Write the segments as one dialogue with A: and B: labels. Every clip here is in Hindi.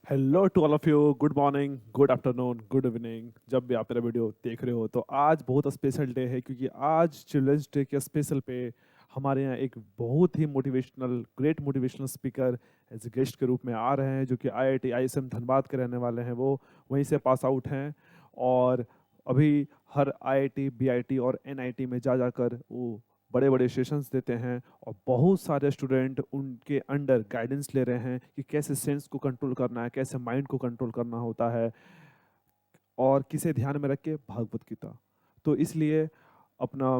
A: Hello to all of you. Good morning, good afternoon, good evening, जब भी आप मेरा वीडियो देख रहे हो। तो आज बहुत स्पेशल डे है क्योंकि आज चिल्ड्रंस डे के स्पेशल पे हमारे यहाँ एक बहुत ही motivational, great motivational speaker as a guest के रूप में आ रहे हैं, जो कि आईआईटी आईएसएम धनबाद के रहने वाले हैं। वो वहीं से पास आउट हैं और अभी हर आईआईटी बीआईटी और एनआईटी में जा जाकर वो बड़े बड़े सेशंस देते हैं और बहुत सारे स्टूडेंट उनके अंडर गाइडेंस ले रहे हैं कि कैसे सेंस को कंट्रोल करना है, कैसे माइंड को कंट्रोल करना होता है और किसे ध्यान में रख के भागवत गीता। तो इसलिए अपना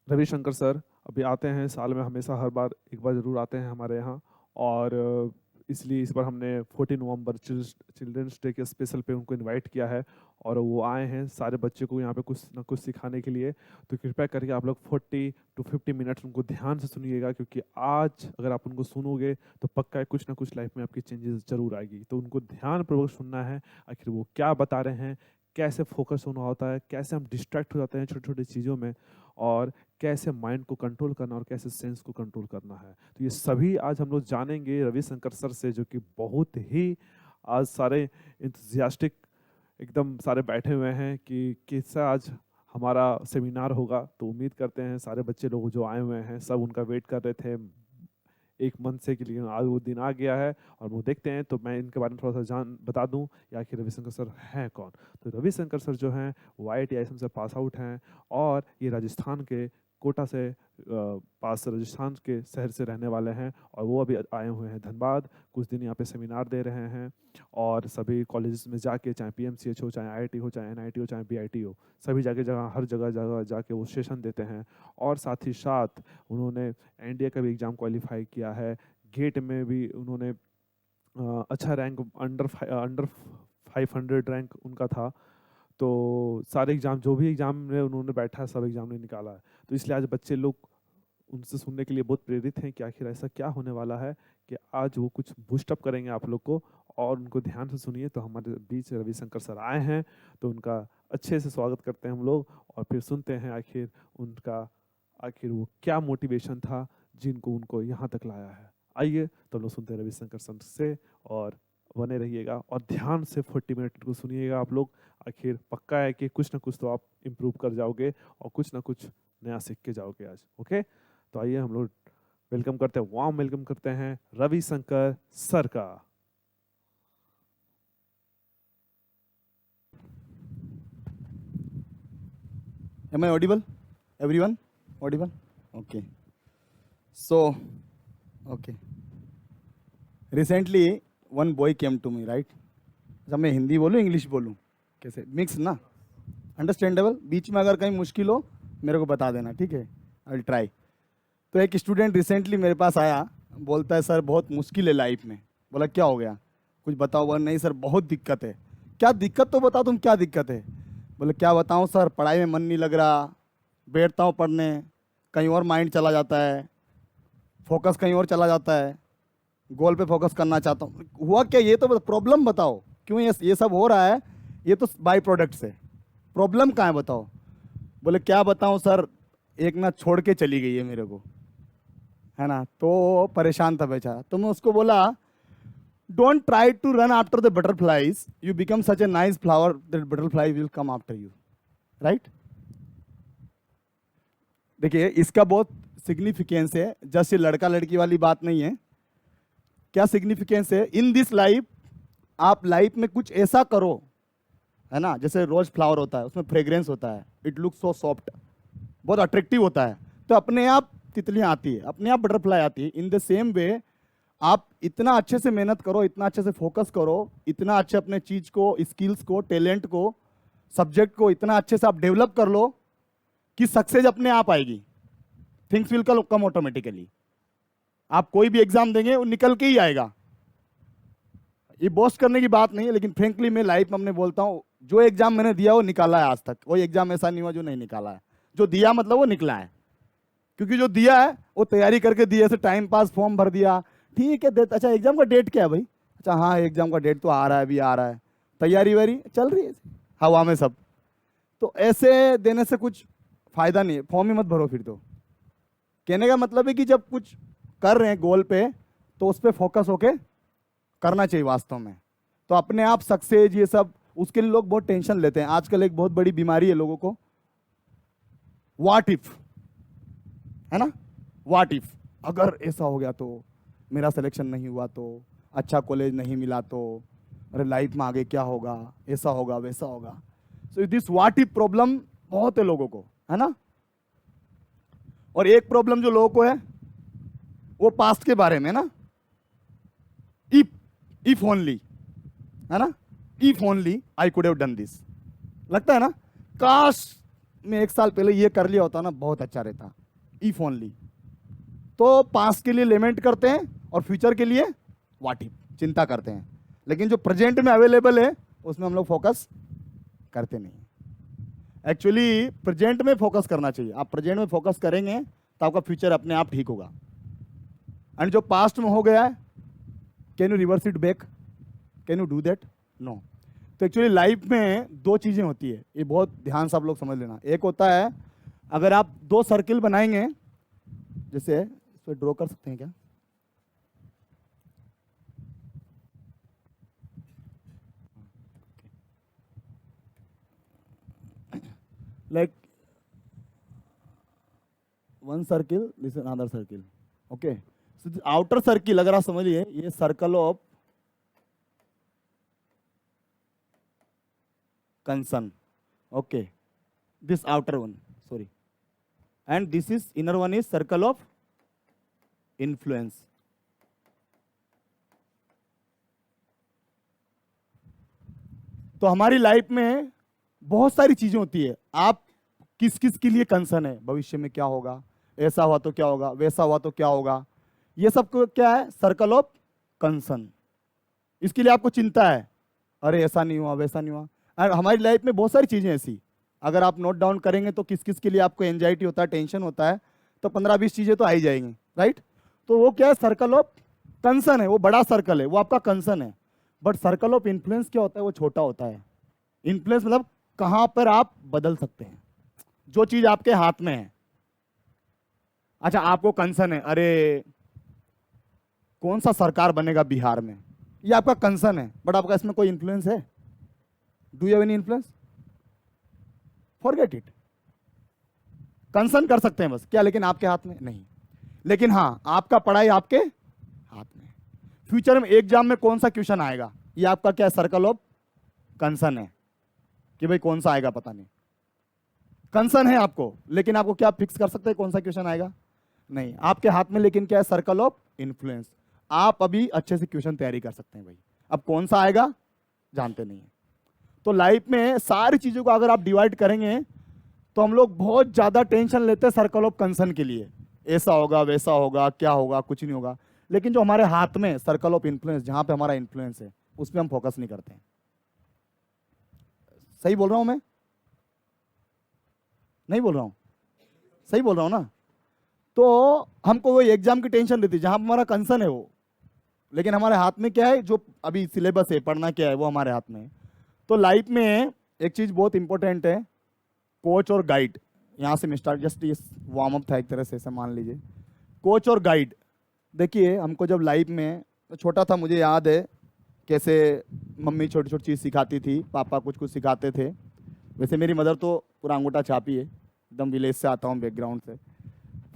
A: रविशंकर सर अभी आते हैं, साल में हमेशा हर बार एक बार ज़रूर आते हैं हमारे यहाँ। और इसलिए इस बार हमने 14 नवंबर चिल्ड्रंस डे के स्पेशल पे उनको इनवाइट किया है और वो आए हैं सारे बच्चे को यहाँ पे कुछ ना कुछ सिखाने के लिए। तो कृपया करके आप लोग 40 to 50 मिनट्स उनको ध्यान से सुनिएगा, क्योंकि आज अगर आप उनको सुनोगे तो पक्का है कुछ ना कुछ लाइफ में आपकी चेंजेस जरूर आएगी। तो उनको ध्यानपूर्वक सुनना है आखिर वो क्या बता रहे हैं, कैसे फोकस होना होता है, कैसे हम डिस्ट्रैक्ट हो जाते हैं छोटी छोटी चीज़ों में, और कैसे माइंड को कंट्रोल करना और कैसे सेंस को कंट्रोल करना है। तो ये सभी आज हम लोग जानेंगे रविशंकर सर से, जो कि बहुत ही आज सारे इंथुजियास्टिक एकदम सारे बैठे हुए हैं कि कैसा आज हमारा सेमिनार होगा। तो उम्मीद करते हैं सारे बच्चे लोग जो आए हुए हैं सब उनका वेट कर रहे थे एक मंथ से के लिए, आज वो दिन आ गया है और वो देखते हैं। तो मैं इनके बारे में थोड़ा सा जान बता दूं या कि रविशंकर सर हैं कौन। तो रविशंकर सर जो हैं वो आईआईटी आईएसएम से पास आउट हैं और ये राजस्थान के कोटा से पास राजस्थान के शहर से रहने वाले हैं और वो अभी आए हुए हैं धनबाद। कुछ दिन यहाँ पे सेमिनार दे रहे हैं और सभी कॉलेजेस में जाके, चाहे पीएमसीएच हो, चाहे आईआईटी हो, चाहे एनआईटी हो, चाहे बीआईटी हो, सभी जगह हर जगह जगह जाके वो सेशन देते हैं। और साथ ही साथ उन्होंने एनडीए का भी एग्ज़ाम क्वालिफाई किया है। गेट में भी उन्होंने अच्छा रैंक, अंडर 500 रैंक उनका था। तो सारे एग्ज़ाम, जो भी एग्ज़ाम में उन्होंने बैठा है, सब एग्ज़ाम ने निकाला है। तो इसलिए आज बच्चे लोग उनसे सुनने के लिए बहुत प्रेरित हैं कि आखिर ऐसा क्या होने वाला है कि आज वो कुछ बूस्टअप करेंगे आप लोग को। और उनको ध्यान से सुनिए। तो हमारे बीच रविशंकर सर आए हैं, तो उनका अच्छे से स्वागत करते हैं हम लोग और फिर सुनते हैं आखिर वो क्या मोटिवेशन था जिनको उनको यहाँ तक लाया है। आइए तो हम लोग सुनते हैं रविशंकर सर से, और बने रहिएगा और ध्यान से 40 मिनट को सुनिएगा आप लोग। आखिर पक्का है कि कुछ ना कुछ तो आप इम्प्रूव कर जाओगे और कुछ ना कुछ नया सीख के जाओगे आज। ओके, तो आइए हम लोग वेलकम करते हैं, वार्म वेलकम करते हैं रविशंकर सर का।
B: Am I audible? Everyone? Audible? Okay. So, okay. Recently, one boy came to me, right? अच्छा मैं हिंदी बोलूँ इंग्लिश बोलूँ कैसे, मिक्स ना, अंडरस्टैंडेबल। बीच में अगर कहीं मुश्किल हो मेरे को बता देना, ठीक है? I will try. तो एक स्टूडेंट रिसेंटली मेरे पास आया, बोलता है सर बहुत मुश्किल है लाइफ में। बोला क्या हो गया, कुछ बताओ। बोला नहीं सर बहुत दिक्कत है। क्या दिक्कत तो बताओ, तुम क्या दिक्कत है? बोले क्या बताऊँ सर, पढ़ाई में मन नहीं लग रहा, बैठता हूँ पढ़ने, कहीं और माइंड चला जाता है, फोकस कहीं और चला जाता है, गोल पे फोकस करना चाहता हूँ। हुआ क्या, ये तो प्रॉब्लम बताओ, क्यों ये सब हो रहा है? ये तो बाई प्रोडक्ट से, प्रॉब्लम कहाँ है बताओ? बोले क्या बताऊँ सर, एक ना छोड़ के चली गई है मेरे को, है ना। तो परेशान था बेचारा। तो मैं उसको बोला don't try to run after the butterflies, you become such a nice flower that butterfly will come after you, right? देखिए इसका बहुत सिग्निफिकेंस है, जस्ट ये लड़का लड़की वाली बात नहीं है। क्या सिग्निफिकेंस है इन दिस लाइफ? आप लाइफ में कुछ ऐसा करो, है ना, जैसे रोज फ्लावर होता है, उसमें फ्रेग्रेंस होता है, इट लुक्स सो सॉफ्ट, बहुत अट्रैक्टिव होता है, तो अपने आप तितलियां आती है, अपने आप बटरफ्लाई आती है। इन द सेम वे आप इतना अच्छे से मेहनत करो, इतना अच्छे से फोकस करो, इतना अच्छे अपने चीज को, स्किल्स को, टैलेंट को, सब्जेक्ट को इतना अच्छे से आप डेवलप कर लो कि सक्सेस अपने आप आएगी। Things will come automatically. आप कोई भी एग्जाम देंगे वो निकल के ही आएगा। ये बोस्ट करने की बात नहीं है, लेकिन फ्रेंकली मैं लाइफ में अपने बोलता हूँ, जो एग्जाम मैंने दिया वो निकाला है आज तक। कोई एग्जाम ऐसा नहीं हुआ जो नहीं निकाला है। जो दिया मतलब वो निकला है, क्योंकि जो दिया है वो तैयारी करके दिया, ऐसे टाइम पास फॉर्म भर दिया, ठीक है अच्छा एग्जाम का डेट क्या है भाई? अच्छा हाँ एग्जाम का डेट तो आ रहा है, अभी आ रहा है, तैयारी वारी चल रही है हवा में सब। तो ऐसे देने से कुछ फायदा नहीं है, फॉर्म ही मत भरो फिर। तो कहने का मतलब है कि जब कुछ कर रहे हैं गोल पे, तो उस पर फोकस होके करना चाहिए वास्तव में। तो अपने आप सक्सेस ये सब उसके लिए लोग बहुत टेंशन लेते हैं। आजकल एक बहुत बड़ी बीमारी है लोगों को, व्हाट इफ, है ना, व्हाट इफ, अगर ऐसा हो गया तो, मेरा सिलेक्शन नहीं हुआ तो, अच्छा कॉलेज नहीं मिला तो, अरे लाइफ में आगे क्या होगा, ऐसा होगा वैसा होगा। So this what if problem बहुत है लोगों को, है ना। और एक प्रॉब्लम जो लोगों को है वो पास्ट के बारे में, ना, इफ ओनली, है ना, if only I could have done this, लगता है ना, काश मैं 1 साल पहले ये कर लिया होता ना, बहुत अच्छा रहता, इफ ओनली। तो पास्ट के लिए लेमेंट करते हैं और फ्यूचर के लिए व्हाट इफ चिंता करते हैं, लेकिन जो प्रेजेंट में अवेलेबल है उसमें हम लोग फोकस करते नहीं। एक्चुअली प्रेजेंट में फोकस करना चाहिए। आप प्रेजेंट में फोकस करेंगे तो आपका फ्यूचर अपने आप ठीक होगा। एंड जो पास्ट में हो गया है, can you reverse it back, can you do that? No. तो एक्चुअली लाइफ में 2 चीजें होती है, ये बहुत ध्यान से आप लोग समझ लेना। एक होता है, अगर आप 2 सर्किल बनाएंगे, जैसे इस पर ड्रॉ कर सकते हैं क्या, like 1 circle, this is another circle, okay. So outer circle अगर आप समझिए, ये circle of concern, okay, this outer one, sorry, and this is inner one is circle of influence. तो हमारी लाइफ में बहुत सारी चीजें होती है। आप किस किस के लिए कंसर्न है, भविष्य में क्या होगा, ऐसा हुआ तो क्या होगा, वैसा हुआ तो क्या होगा, ये सब क्या है, सर्कल ऑफ कंसर्न। इसके लिए आपको चिंता है, अरे ऐसा नहीं हुआ वैसा नहीं हुआ। और हमारी लाइफ में बहुत सारी चीजें ऐसी, अगर आप नोट डाउन करेंगे तो किस किस के लिए आपको एंजाइटी होता है, टेंशन होता है, तो 15-20 चीजें तो आ ही जाएंगी, राइट। तो वो क्या है, सर्कल ऑफ कंसर्न है, वो बड़ा सर्कल है, वो आपका कंसर्न है। बट सर्कल ऑफ इन्फ्लुएंस क्या होता है, वो छोटा होता है। इन्फ्लुएंस मतलब कहां पर आप बदल सकते हैं, जो चीज आपके हाथ में है। अच्छा, आपको कंसर्न है, अरे कौन सा सरकार बनेगा बिहार में, ये आपका कंसर्न है, बट आपका इसमें कोई इन्फ्लुएंस है? Do you have any influence? Forget it. Concern कर सकते हैं बस, क्या, लेकिन आपके हाथ में नहीं। लेकिन हाँ, आपका पढ़ाई आपके हाथ में। फ्यूचर में एग्जाम में कौन सा क्वेश्चन आएगा, ये आपका क्या सर्कल ऑफ कंसर्न है, कि भाई कौन सा आएगा पता नहीं। कंसर्न है आपको, लेकिन आपको क्या फिक्स कर सकते हैं कौन सा क्वेश्चन आएगा? नहीं, आपके हाथ में। लेकिन क्या है, सर्कल ऑफ इन्फ्लुएंस। आप अभी अच्छे से क्वेश्चन तैयारी कर सकते हैं भाई, अब कौन सा आएगा जानते नहीं है। तो लाइफ में सारी चीजों को अगर आप डिवाइड करेंगे तो हम लोग बहुत ज्यादा टेंशन लेते हैं सर्कल ऑफ कंसर्न के लिए, ऐसा होगा वैसा होगा, क्या होगा, कुछ नहीं होगा। लेकिन जो हमारे हाथ में सर्कल ऑफ इन्फ्लुएंस, जहां पे हमारा इन्फ्लुएंस है, उस पर हम फोकस नहीं करते हैं। सही बोल रहा हूं मैं? नहीं बोल रहा हूं? सही बोल रहा हूं ना। तो हमको वो एग्जाम की टेंशन रहती है जहां पे हमारा कंसर्न है वो, लेकिन हमारे हाथ में क्या है, जो अभी सिलेबस है, पढ़ना क्या है, वो हमारे हाथ में है। तो लाइफ में एक चीज बहुत इंपॉर्टेंट है, कोच और गाइड। यहाँ से मैं स्टार्ट, जस्ट ये वार्म अप था एक तरह से, ऐसा मान लीजिए। कोच और गाइड, देखिए हमको जब लाइफ में, तो छोटा था, मुझे याद है कैसे मम्मी छोटी छोटी चीज़ सिखाती थी, पापा कुछ कुछ सिखाते थे। वैसे मेरी मदर तो पूरा अंगूठा छापी है, एकदम विलेज से आता हूँ, बैकग्राउंड से।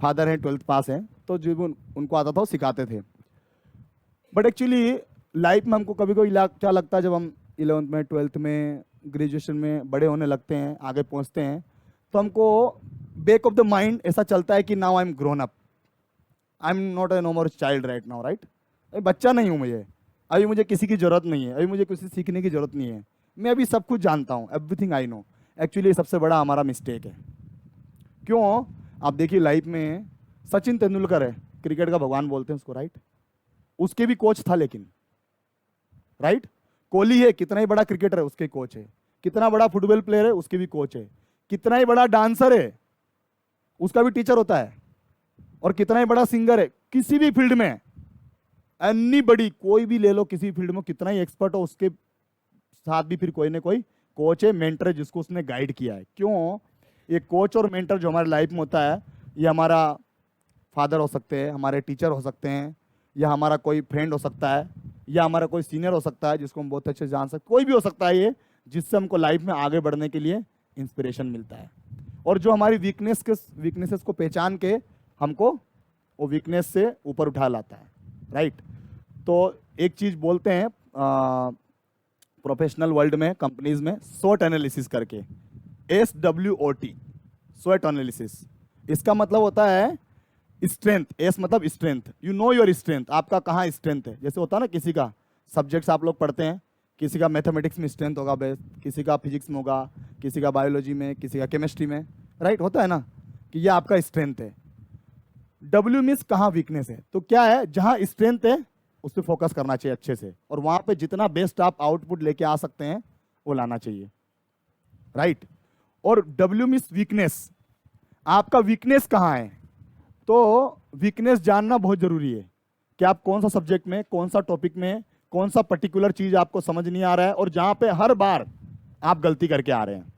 B: फादर हैं 12th पास हैं, तो जो उनको आता था वो सिखाते थे। बट एक्चुअली लाइफ में हमको कभी कभी क्या लगता है, जब हम 11th में, 12th में, ग्रेजुएशन में बड़े होने लगते हैं, आगे पहुंचते हैं, तो हमको बैक ऑफ द माइंड ऐसा चलता है कि now I am grown up, I am not a no more child right now, right. अभी बच्चा नहीं हूँ मुझे, अभी मुझे किसी की जरूरत नहीं है, अभी मुझे किसी सीखने की जरूरत नहीं है, मैं अभी सब कुछ जानता हूँ, एवरीथिंग आई नो। एक्चुअली सबसे बड़ा हमारा मिस्टेक है। क्यों? आप देखिए लाइफ में सचिन तेंदुलकर है, क्रिकेट का भगवान बोलते हैं उसको, राइट। उसके भी कोच था, लेकिन राइट। कोहली है, कितना ही बड़ा क्रिकेटर है, उसके कोच है। कितना बड़ा फुटबॉल प्लेयर है, उसके भी कोच है। कितना ही बड़ा डांसर है, उसका भी टीचर होता है। और कितना ही बड़ा सिंगर है, किसी भी फील्ड में, एनीबॉडी, कोई भी ले लो, किसी फील्ड में कितना ही एक्सपर्ट हो, उसके साथ भी फिर कोई ना कोई कोच है, मेंटर है, जिसको उसने गाइड किया है। क्यों? ये कोच और मेंटर जो हमारे लाइफ में होता है, ये हमारा फादर हो सकते हैं, हमारे टीचर हो सकते हैं, या हमारा कोई फ्रेंड हो सकता है, या हमारा कोई सीनियर हो सकता है जिसको हम बहुत अच्छे से जान सकते, कोई भी हो सकता है ये, जिससे हमको लाइफ में आगे बढ़ने के लिए इंस्पिरेशन मिलता है। और जो हमारी वीकनेसेस को पहचान के हमको वो वीकनेस से ऊपर उठा लाता है, राइट। तो एक चीज बोलते हैं प्रोफेशनल वर्ल्ड में, कंपनीज में, SWOT एनालिसिस करके, SWOT, SWOT एनालिसिस। इसका मतलब होता है स्ट्रेंथ, एस मतलब strength, you know your strength, आपका कहाँ स्ट्रेंथ है। जैसे होता है ना, किसी का सब्जेक्ट्स आप लोग पढ़ते हैं, किसी का मैथमेटिक्स में स्ट्रेंथ होगा बेस्ट, किसी का फिजिक्स में होगा, किसी का बायोलॉजी में, किसी का केमिस्ट्री में, राइट, होता है ना कि ये आपका स्ट्रेंथ है। W मीन्स कहाँ वीकनेस है, तो क्या है, जहाँ स्ट्रेंथ है उस पर फोकस करना चाहिए अच्छे से, और वहाँ पे जितना बेस्ट आप आउटपुट लेके आ सकते हैं वो लाना चाहिए, राइट। और W मीन्स वीकनेस, आपका वीकनेस कहाँ है, तो वीकनेस जानना बहुत जरूरी है कि आप कौन सा सब्जेक्ट में, कौन सा टॉपिक में, कौन सा पर्टिकुलर चीज आपको समझ नहीं आ रहा है, और जहां पे हर बार आप गलती करके आ रहे हैं।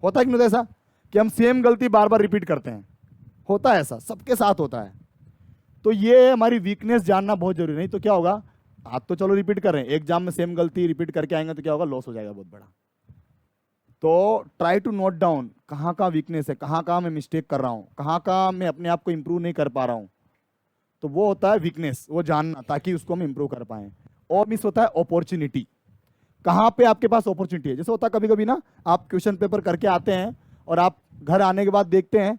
B: होता है कि नहीं ऐसा कि हम सेम गलती बार बार रिपीट करते हैं, होता है ऐसा, सबके साथ होता है। तो ये हमारी वीकनेस जानना बहुत जरूरी, नहीं तो क्या होगा, आप तो चलो रिपीट कर रहे हैं, एग्जाम में सेम गलती रिपीट करके आएंगे तो क्या होगा, लॉस हो जाएगा बहुत बड़ा। तो ट्राई टू नोट डाउन कहाँ कहाँ वीकनेस है, कहाँ कहाँ मैं मिस्टेक कर रहा हूँ, कहाँ कहाँ मैं अपने आप को इंप्रूव नहीं कर पा रहा हूँ, तो वो होता है वीकनेस, वो जानना, ताकि उसको हम इंप्रूव कर पाएं। और मिस होता है अपॉर्चुनिटी, कहाँ पे आपके पास अपॉर्चुनिटी है। जैसे होता है कभी कभी ना, आप क्वेश्चन पेपर करके आते हैं और आप घर आने के बाद देखते हैं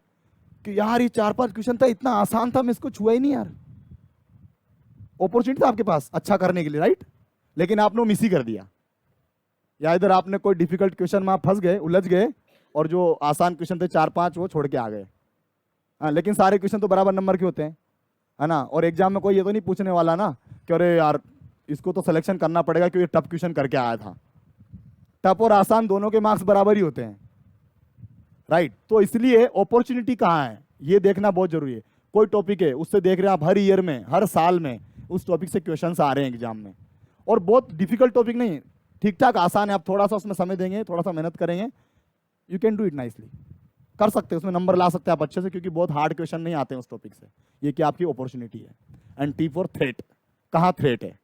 B: कि यार ये 4-5 क्वेश्चन था, इतना आसान था, मैं इसको छुआ ही नहीं यार। अपॉर्चुनिटी था आपके पास अच्छा करने के लिए, राइट, लेकिन आपने वो मिस ही कर दिया, या इधर आपने कोई डिफिकल्ट क्वेश्चन में आप फंस गए, उलझ गए, और जो आसान क्वेश्चन थे 4-5 वो छोड़ के आ गए। हाँ, लेकिन सारे क्वेश्चन तो बराबर नंबर के होते हैं, है ना। और एग्जाम में कोई ये तो नहीं पूछने वाला ना कि अरे यार इसको तो सिलेक्शन करना पड़ेगा क्योंकि टफ क्वेश्चन करके आया था। टफ और आसान दोनों के मार्क्स बराबर ही होते हैं, राइट। तो इसलिए अपॉर्चुनिटी कहाँ है ये देखना बहुत जरूरी है। कोई टॉपिक है, उससे देख रहे हैं आप हर ईयर में, हर साल में उस टॉपिक से क्वेश्चन आ रहे हैं एग्जाम में, और बहुत डिफिकल्ट टॉपिक नहीं, ठीक ठाक आसान है, आप थोड़ा सा उसमें समय देंगे, थोड़ा सा मेहनत करेंगे, you can do it nicely, कर सकते हैं, उसमें नंबर ला सकते हैं आप अच्छे से, क्योंकि बहुत हार्ड क्वेश्चन नहीं आते हैं उस टॉपिक से। ये कि आपकी अपॉर्चुनिटी है। एंड T फॉर थ्रेट, कहाँ थ्रेट है।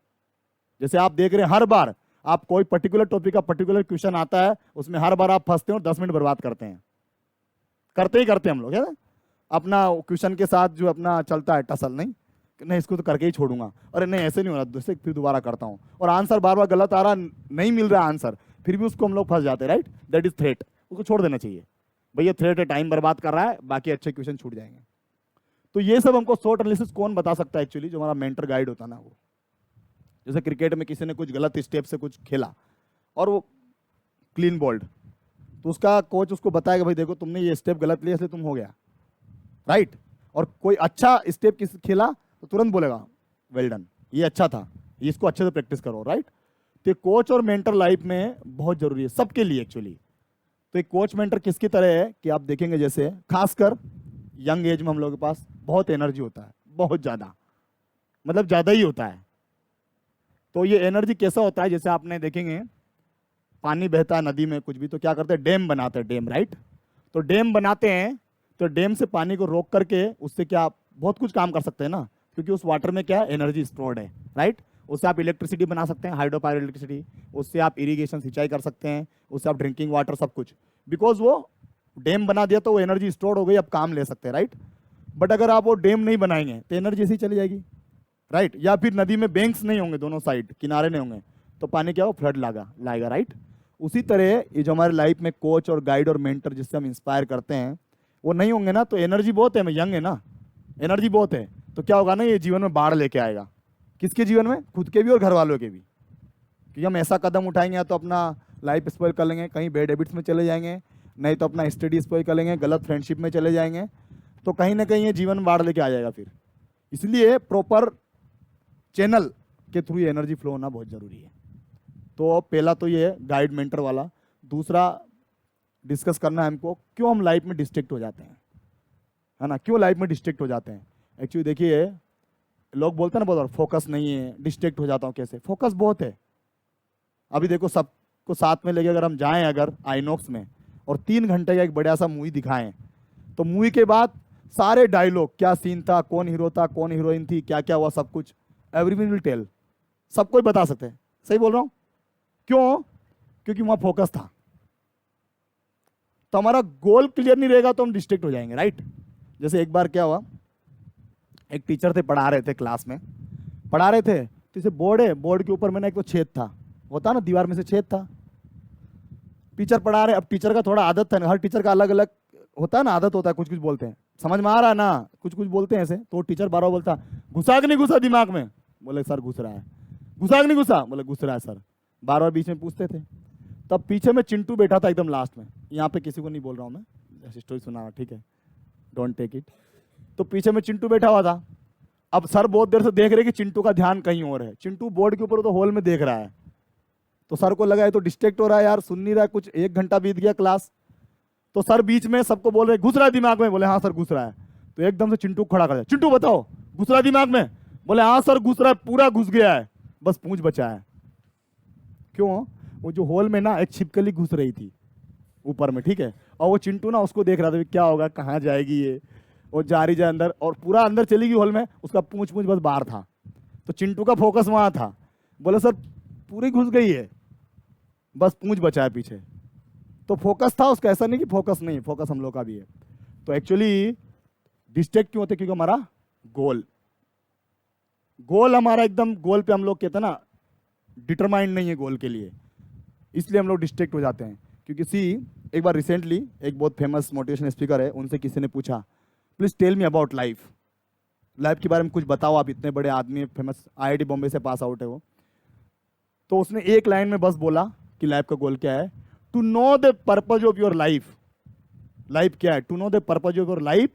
B: जैसे आप देख रहे हैं हर बार आप कोई पर्टिकुलर टॉपिक का पर्टिकुलर क्वेश्चन आता है, उसमें हर बार आप फंसते हैं और 10 मिनट बर्बाद करते हैं, करते ही करते हैं हम लोग, है ना। अपना क्वेश्चन के साथ जो अपना चलता है टसल, नहीं इसको तो करके ही छोड़ूंगा, अरे नहीं ऐसे नहीं हो रहा, दूसरे फिर दोबारा करता हूँ, और आंसर बार बार गलत आ रहा, नहीं मिल रहा आंसर, फिर भी उसको हम लोग फंस जाते हैं, राइट। दैट इज थ्रेट, उसको छोड़ देना चाहिए, भैया थ्रेट है, टाइम बर्बाद कर रहा है, बाकी अच्छे क्वेश्चन छूट जाएंगे। तो ये सब हमको SWOT एनालिसिस कौन बता सकता है एक्चुअली, जो हमारा मेंटर गाइड होता है ना वो। जैसे क्रिकेट में किसी ने कुछ गलत स्टेप से कुछ खेला और वो क्लीन बॉल्ड, तो उसका कोच उसको बताएगा भाई देखो तुमने ये स्टेप गलत लिया इसलिए तुम हो गया, राइट। और कोई अच्छा स्टेप किसी खेला तो तुरंत बोलेगा वेल डन, ये अच्छा था, ये इसको अच्छे से प्रैक्टिस करो, राइट। तो कोच और मेंटर लाइफ में बहुत जरूरी है सबके लिए एक्चुअली। तो एक कोच मेंटर किसकी तरह है कि आप देखेंगे, जैसे खासकर यंग एज में हम लोगों के पास बहुत एनर्जी होता है, बहुत ज़्यादा, मतलब ज़्यादा ही होता है। तो ये एनर्जी कैसा होता है, जैसे आपने देखेंगे पानी बहता है नदी में कुछ भी, तो क्या करते हैं, डैम बनाते हैं, डैम, राइट। तो डैम बनाते हैं, तो डैम से पानी को रोक करके उससे क्या बहुत कुछ काम कर सकते हैं ना, क्योंकि उस वाटर में क्या एनर्जी स्टोर्ड है, राइट। उससे आप इलेक्ट्रिसिटी बना सकते हैं, हाइड्रो पावर इलेक्ट्रिसिटी, उससे आप इरिगेशन सिंचाई कर सकते हैं, उससे आप ड्रिंकिंग वाटर सब कुछ, बिकॉज वो डैम बना दिया तो वो एनर्जी स्टोर हो गई, अब काम ले सकते हैं, राइट। बट अगर आप वो डैम नहीं बनाएंगे तो एनर्जी ऐसी चली जाएगी, राइट। या फिर नदी में बैंक्स नहीं होंगे, दोनों साइड किनारे नहीं होंगे, तो पानी क्या हो, फ्लड लाएगा, राइट। उसी तरह ये जो हमारे लाइफ में कोच और गाइड और मेंटर जिससे हम इंस्पायर करते हैं वो नहीं होंगे ना, तो एनर्जी बहुत है, मैं यंग है ना, एनर्जी बहुत है, तो क्या होगा ना, ये जीवन में बाढ़ लेके आएगा। किसके जीवन में, खुद के भी और घर वालों के भी, क्योंकि हम ऐसा कदम उठाएंगे या तो अपना लाइफ स्पॉइल कर लेंगे, कहीं बैड हैबिट्स में चले जाएंगे, नहीं तो अपना स्टडी स्पॉइल कर लेंगे, गलत फ्रेंडशिप में चले जाएंगे, तो कहीं ना कहीं ये जीवन में बाढ़ लेके आ जाएगा फिर। इसलिए प्रॉपर चैनल के थ्रू एनर्जी फ्लो होना बहुत ज़रूरी है। तो पहला तो ये गाइड मेंटर वाला। दूसरा डिस्कस करना है हमको, क्यों हम लाइफ में डिस्ट्रैक्ट हो जाते हैं, है ना, क्यों लाइफ में डिस्ट्रैक्ट हो जाते हैं। एक्चुअली देखिए लोग बोलते हैं ना बहुत, फोकस नहीं है, डिस्ट्रैक्ट हो जाता हूँ कैसे, फोकस बहुत है। अभी देखो सबको साथ में लेके अगर हम जाएं अगर आइनॉक्स में और 3 घंटे का एक बड़ा सा मूवी दिखाएं, तो मूवी के बाद सारे डायलॉग, क्या सीन था, कौन हीरो था, कौन हीरोइन थी, क्या क्या हुआ, सब कुछ एवरीवन विल टेल, सब कोई बता सकते हैं, सही बोल रहा हूं? क्यों? क्योंकि वहां फोकस था। तो हमारा गोल क्लियर नहीं रहेगा तो हम डिस्ट्रैक्ट हो जाएंगे, राइट? जैसे एक बार क्या हुआ, एक टीचर थे, पढ़ा रहे थे क्लास में, पढ़ा रहे थे, तो जैसे बोर्ड है, बोर्ड के ऊपर मैंने एक तो छेद था, होता ना दीवार में से छेद था। टीचर पढ़ा रहे, अब टीचर का थोड़ा आदत था ना, हर टीचर का अलग अलग होता है ना, आदत होता है, कुछ कुछ बोलते हैं, समझ में आ रहा है ना, कुछ कुछ बोलते हैं ऐसे। तो टीचर बार बार बोलता, घुसा कि नहीं घुसा दिमाग में? बोले सर घुस रहा है। घुसा कि नहीं घुसा? बोले घुस रहा है सर। बार बार बीच में पूछते थे। तब पीछे में चिंटू बैठा था एकदम लास्ट में, यहाँ पे किसी को नहीं बोल रहा हूँ मैं, ऐसी स्टोरी सुना रहा, ठीक है, डोंट टेक इट। तो पीछे में चिंटू बैठा हुआ था। अब सर बहुत देर से देख रहे कि चिंटू का ध्यान कहीं और है, चिंटू बोर्ड के ऊपर तो हॉल में देख रहा है। तो सर को लगा है तो डिस्ट्रैक्ट हो रहा है यार, सुन नहीं रहा है कुछ, 1 घंटा बीत गया क्लास। तो सर बीच में सबको बोल रहे घुस रहा है दिमाग में? बोले हाँ सर घुस रहा है। तो एकदम से चिंटू खड़ा कर दिया, चिंटू बताओ घुस रहा है दिमाग में? बोले हाँ सर घुस रहा है, पूरा घुस गया है, बस पूंछ बचा है। क्यों? वो जो हॉल में ना एक छिपकली घुस रही थी ऊपर में, ठीक है, और वो चिंटू ना उसको देख रहा था क्या होगा, कहाँ जाएगी ये, वो जा रही जाए अंदर, और पूरा अंदर चली गई हॉल में, उसका पूंछ पूंछ बस बाहर था। तो चिंटू का फोकस वहां था। बोले सर पूरी घुस गई है, बस पूंछ बचा है पीछे। तो फोकस था उसका, ऐसा नहीं कि फोकस नहीं, फोकस हम लोग का भी है। तो एक्चुअली डिस्ट्रैक्ट क्यों होते? क्योंकि हमारा गोल गोल हमारा एकदम गोल पे हम लोग कहते हैं ना, डिटरमाइंड नहीं है गोल के लिए, इसलिए हम लोग डिस्ट्रैक्ट हो जाते हैं। क्योंकि सी, एक बार रिसेंटली एक बहुत फेमस मोटिवेशन स्पीकर है, उनसे किसी ने पूछा please tell me about life, life के बारे में कुछ बताओ, आप इतने बड़े आदमी, फेमस आईआईटी बॉम्बे से पास आउट है वो। तो उसने एक लाइन में बस बोला कि लाइफ का गोल क्या है, to know the purpose of your life. Life क्या है? To know the purpose of your life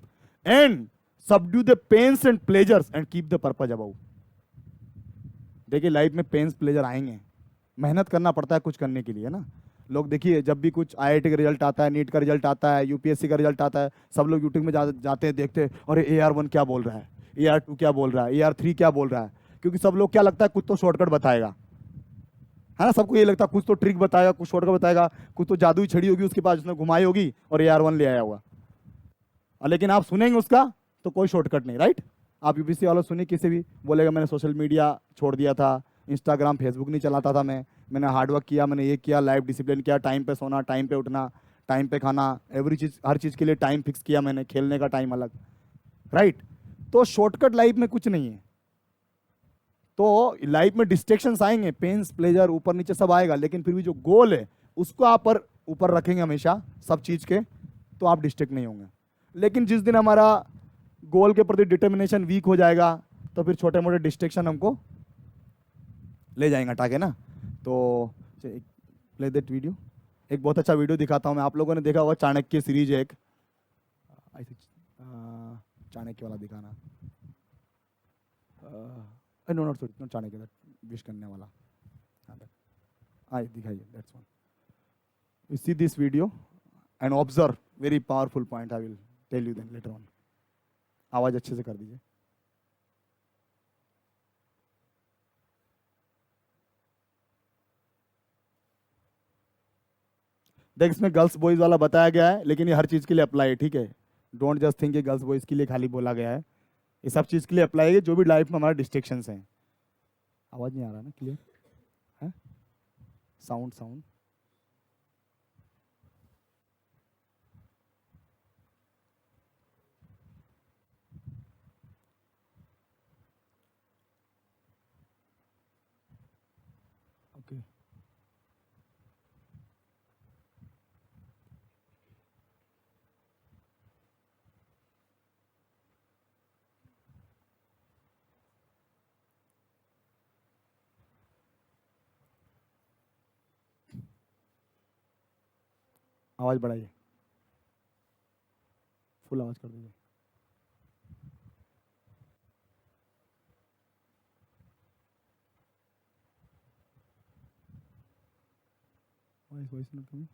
B: and subdue the pains and pleasures and keep the purpose above. देखिए लाइफ में पेन्स प्लेजर आएंगे, मेहनत करना पड़ता है कुछ करने के लिए ना। लोग देखिए जब भी कुछ आईआईटी का रिजल्ट आता है, नीट का रिजल्ट आता है, यूपीएससी का रिजल्ट आता है, सब लोग यूट्यूब में जाते हैं, देखते हैं अरे AR1 क्या बोल रहा है, AR2 क्या बोल रहा है, AR3 क्या बोल रहा है। क्योंकि सब लोग क्या लगता है कुछ तो शॉर्टकट बताएगा, है ना, सबको ये लगता है कुछ तो ट्रिक बताएगा, कुछ शॉर्टकट बताएगा, कुछ तो जादुई छड़ी होगी उसके पास, उसने घुमाई होगी और AR1 ले आया होगा। लेकिन आप सुनेंगे उसका तो कोई शॉर्टकट नहीं, राइट? आप यूपीएससी वाला सुनिए, किसी भी बोलेगा मैंने सोशल मीडिया छोड़ दिया था, इंस्टाग्राम फेसबुक नहीं चलाता था मैंने हार्डवर्क किया, मैंने ये किया, लाइफ डिसिप्लिन किया, टाइम पे सोना, टाइम पे उठना, टाइम पे खाना, एवरी चीज़, हर चीज़ के लिए टाइम फिक्स किया मैंने, खेलने का टाइम अलग, राइट? तो शॉर्टकट लाइफ में कुछ नहीं है। तो लाइफ में डिस्ट्रैक्शंस आएंगे, पेन्स प्लेजर ऊपर नीचे सब आएगा, लेकिन फिर भी जो गोल है उसको आप पर ऊपर रखेंगे हमेशा सब चीज़ के, तो आप डिस्ट्रैक्ट नहीं होंगे। लेकिन जिस दिन हमारा गोल के प्रति डिटर्मिनेशन वीक हो जाएगा तो फिर छोटे मोटे डिस्ट्रैक्शन हमको ले जाएंगे हटा के ना। तो प्ले दैट वीडियो, एक बहुत अच्छा वीडियो दिखाता हूँ मैं, आप लोगों ने देखा होगा चाणक्य सीरीज है एक, आई थिंक चाणक्य वाला दिखाना, no not sorry not Chanakya, wish करने वाला, आई दिखाइए, that's one. You see this video and observe very powerful point, I will tell you then later on. आवाज अच्छे से कर दीजिए। देख इसमें गर्ल्स बॉयज वाला बताया गया है, लेकिन ये हर चीज के लिए अप्लाई है, ठीक है? डोंट जस्ट थिंक ये गर्ल्स बॉयज के लिए खाली बोला गया है, ये सब चीज के लिए अप्लाई है, जो भी लाइफ में हमारे डिस्ट्रैक्शंस हैं। आवाज नहीं आ रहा ना क्लियर है? Sound sound okay. आवाज बढ़ाइए, फुल आवाज कर दीजिए। Voice not coming.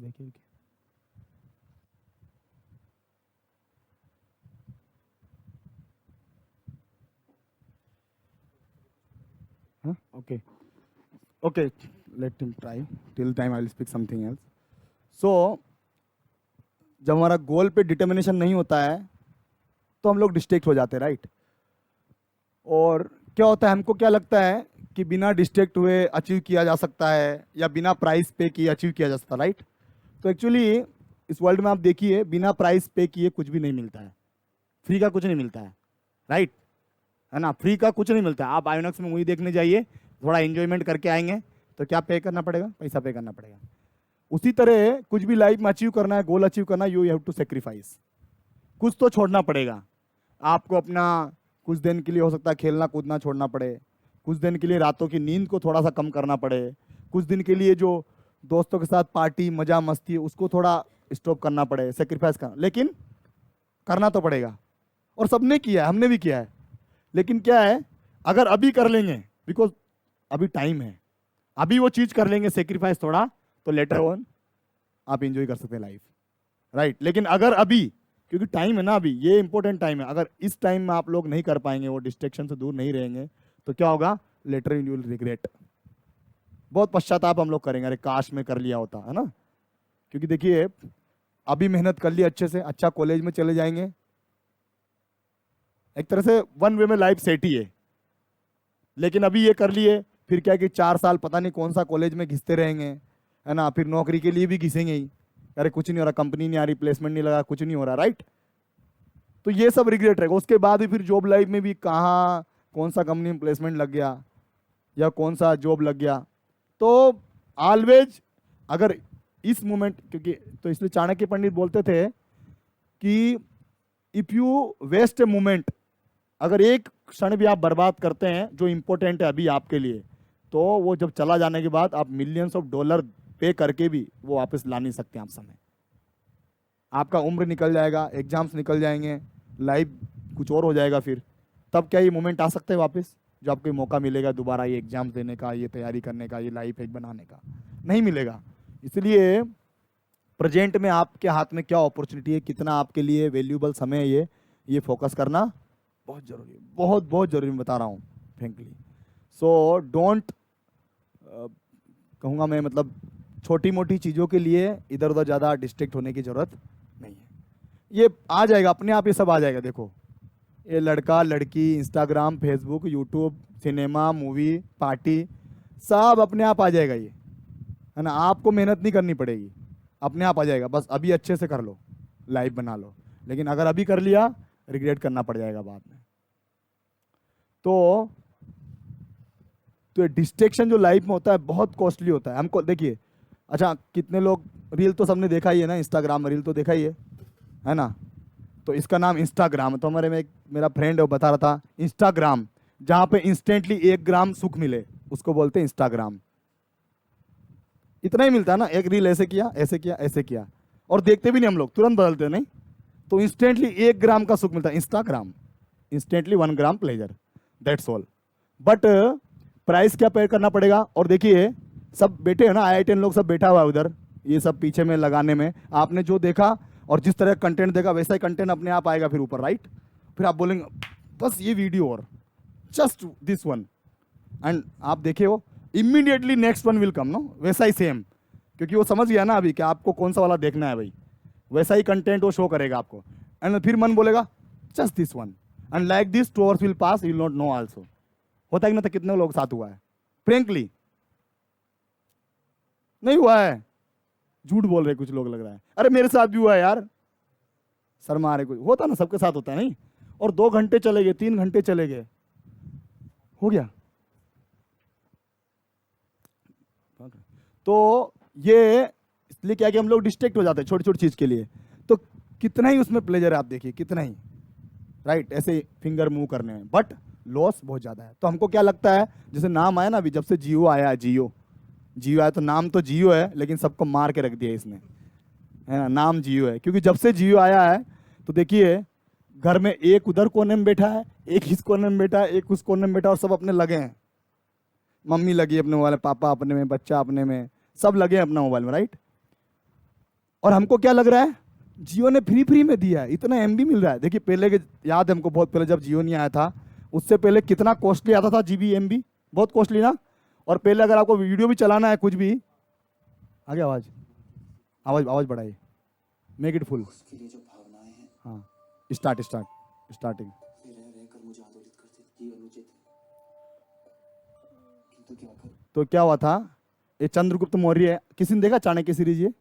B: देखिए हाँ okay okay, let him try, till time I will speak something else. So जब हमारा गोल पे डिटर्मिनेशन नहीं होता है तो हम लोग डिस्ट्रैक्ट हो जाते हैं, राइट। और क्या होता है, हमको क्या लगता है कि बिना डिस्ट्रैक्ट हुए अचीव किया जा सकता है या बिना प्राइस पे किए अचीव किया जा सकता है, राइट। तो एक्चुअली इस वर्ल्ड में आप देखिए, बिना प्राइस पे किए कुछ भी नहीं मिलता है, फ्री का कुछ नहीं मिलता है, राइट, है ना। फ्री का कुछ नहीं मिलता है। आप आयोनक्स में मूवी देखने जाइए, थोड़ा एंजॉयमेंट करके आएंगे तो क्या पे करना पड़ेगा, पैसा पे करना पड़ेगा। उसी तरह कुछ भी लाइफ में अचीव करना है, गोल अचीव करना है, यू हैव टू सेक्रीफाइस, कुछ तो छोड़ना पड़ेगा आपको। अपना कुछ दिन के लिए हो सकता है खेलना कूदना छोड़ना पड़े, कुछ दिन के लिए रातों की नींद को थोड़ा सा कम करना पड़े, कुछ दिन के लिए जो दोस्तों के साथ पार्टी मजा मस्ती है उसको थोड़ा स्टॉप करना पड़े, सेक्रीफाइस करना, लेकिन करना तो पड़ेगा। और सबने किया है, हमने भी किया है। लेकिन क्या है, अगर अभी कर लेंगे, बिकॉज अभी टाइम है, अभी वो चीज कर लेंगे सेक्रीफाइस थोड़ा, तो लेटर ऑन आप एंजॉय कर सकते हैं लाइफ, राइट। लेकिन अगर अभी, क्योंकि टाइम है ना, अभी ये इंपॉर्टेंट टाइम है, अगर इस टाइम में आप लोग नहीं कर पाएंगे, वो डिस्ट्रैक्शन से दूर नहीं रहेंगे, तो क्या होगा, लेटर यू विल रिग्रेट, बहुत पश्चाताप हम लोग करेंगे, अरे काश में कर लिया होता, है ना। क्योंकि देखिए, अभी मेहनत कर ली अच्छे से, अच्छा कॉलेज में चले जाएंगे, एक तरह से वन वे में लाइफ सेट ही है। लेकिन अभी ये कर लिए, फिर क्या है कि 4 साल पता नहीं कौन सा कॉलेज में घिसते रहेंगे, है ना, फिर नौकरी के लिए भी घिसेंगे ही, अरे कुछ नहीं हो रहा, कंपनी नहीं आ रही, प्लेसमेंट नहीं लगा, कुछ नहीं हो रहा, राइट। तो ये सब रिग्रेट रहेगा। उसके बाद भी फिर जॉब लाइफ में भी कहाँ कौन सा कंपनी में प्लेसमेंट लग गया या कौन सा जॉब लग गया। तो ऑलवेज अगर इस मोमेंट, क्योंकि तो इसलिए चाणक्य पंडित बोलते थे कि if you waste a moment, अगर एक क्षण भी आप बर्बाद करते हैं जो इंपॉर्टेंट है अभी आपके लिए, तो वो जब चला जाने के बाद आप मिलियंस ऑफ डॉलर पे करके भी वो वापस ला नहीं सकते आप समय। आपका उम्र निकल जाएगा, एग्जाम्स निकल जाएंगे, लाइफ कुछ और हो जाएगा, फिर तब क्या ये मोमेंट आ सकता है वापस, जो आपको मौका मिलेगा दोबारा ये एग्जाम्स देने का, ये तैयारी करने का, ये लाइफ एक बनाने का? नहीं मिलेगा। इसलिए प्रेजेंट में आपके हाथ में क्या अपॉर्चुनिटी है, कितना आपके लिए वैल्यूएबल समय है, ये फोकस करना बहुत जरूरी है, बहुत बहुत जरूरी, मैं बता रहा हूँ फ्रेंकली। सो डोंट, कहूँगा मैं, मतलब छोटी मोटी चीज़ों के लिए इधर उधर ज़्यादा डिस्ट्रैक्ट होने की ज़रूरत नहीं है। ये आ जाएगा अपने आप, ये सब आ जाएगा। देखो, ये लड़का लड़की, Instagram, Facebook, YouTube, cinema, movie, party, सब अपने आप आ जाएगा, ये है ना। आपको मेहनत नहीं करनी पड़ेगी, अपने आप आ जाएगा। बस अभी अच्छे से कर लो, लाइफ बना लो। लेकिन अगर अभी कर लिया, रिग्रेट करना पड़ जाएगा बाद में। तो डिस्ट्रैक्शन जो लाइफ में होता है बहुत कॉस्टली होता है हमको। देखिए, अच्छा, कितने लोग, रील तो सबने देखा ही है ना, इंस्टाग्राम में रील तो देखा ही है ना। तो इसका नाम इंस्टाग्राम है। तो हमारे में एक मेरा फ्रेंड है, वो बता रहा था, इंस्टाग्राम जहाँ पे इंस्टेंटली 1 ग्राम सुख मिले उसको बोलते हैं इंस्टाग्राम। इतना ही मिलता है ना, एक रील ऐसे किया, ऐसे किया, ऐसे किया, और देखते भी नहीं हम लोग, तुरंत बदलते नहीं। तो इंस्टेंटली 1 ग्राम का सुख मिलता है, Instagram. Instantly 1 gram pleasure, that's all. But price क्या पे करना पड़ेगा। और देखिए, सब बैठे हैं ना, IITN लोग सब बैठा हुआ है उधर, ये सब पीछे में लगाने में। आपने जो देखा और जिस तरह कंटेंट देखा, वैसा ही कंटेंट अपने आप आएगा फिर ऊपर, राइट। फिर आप बोलेंगे बस ये वीडियो और जस्ट दिस वन, एंड आप देखे हो immediately next one will come, no, वैसा ही सेम। क्योंकि वो समझ गया ना अभी कि आपको कौन सा वाला देखना है भाई, वैसा ही कंटेंट वो शो करेगा आपको। एंड फिर मन बोलेगा just this one, and like this 2 hours will pass, you will not know also. होता है कि ना, तो कितने लोग साथ हुआ है, फ्रेंकली नहीं हुआ है, झूठ बोल रहे कुछ लोग, लग रहा है अरे मेरे साथ भी हुआ है यार, शर्मा रहे। कुछ होता ना, सबके साथ होता है नहीं। और 2 घंटे चले गए, 3 घंटे चले गए, हो गया। तो ये इसलिए क्या कि हम लोग डिस्ट्रैक्ट हो जाते हैं छोटी छोटी चीज के लिए। तो कितना ही उसमें प्लेजर है आप देखिए, कितना ही, राइट, ऐसे फिंगर मूव करने में, बट लॉस बहुत ज्यादा है। तो हमको क्या लगता है, जैसे नाम आया ना अभी, जब से जियो आया है, जियो आया, तो नाम तो जियो है, लेकिन सबको मार के रख दिया इसने, है ना। नाम जियो है क्योंकि जब से जियो आया है, तो देखिए घर में एक उधर कोने में बैठा है, एक इस कोने में बैठा है, एक उस कोने में बैठा, और सब अपने लगे हैं। मम्मी लगी अपने मोबाइल में, पापा अपने में, बच्चा अपने में, सब लगे हैं अपना मोबाइल में, राइट। और हमको क्या लग रहा है, जियो ने फ्री में दिया है, इतना MB मिल रहा है। देखिए पहले के, याद है हमको, बहुत पहले जब जियो नहीं आया था, उससे पहले कितना कॉस्टली आता था GB MB, बहुत कॉस्टली ना। और पहले अगर आपको वीडियो भी चलाना है कुछ भी, आगे आवाज बढ़ाइए, मेक इट फुल।
C: उसके लिए जो भावनाएं हैं
B: हाँ, स्टार्टिंग।
C: वे रह रहकर मुझे आंदोलित करती ये अनुचित है किंतु क्या करूं
B: तो क्या हुआ था, ये चंद्रगुप्त मौर्य है, किसी ने देखा चाणक्य सीरीज? ये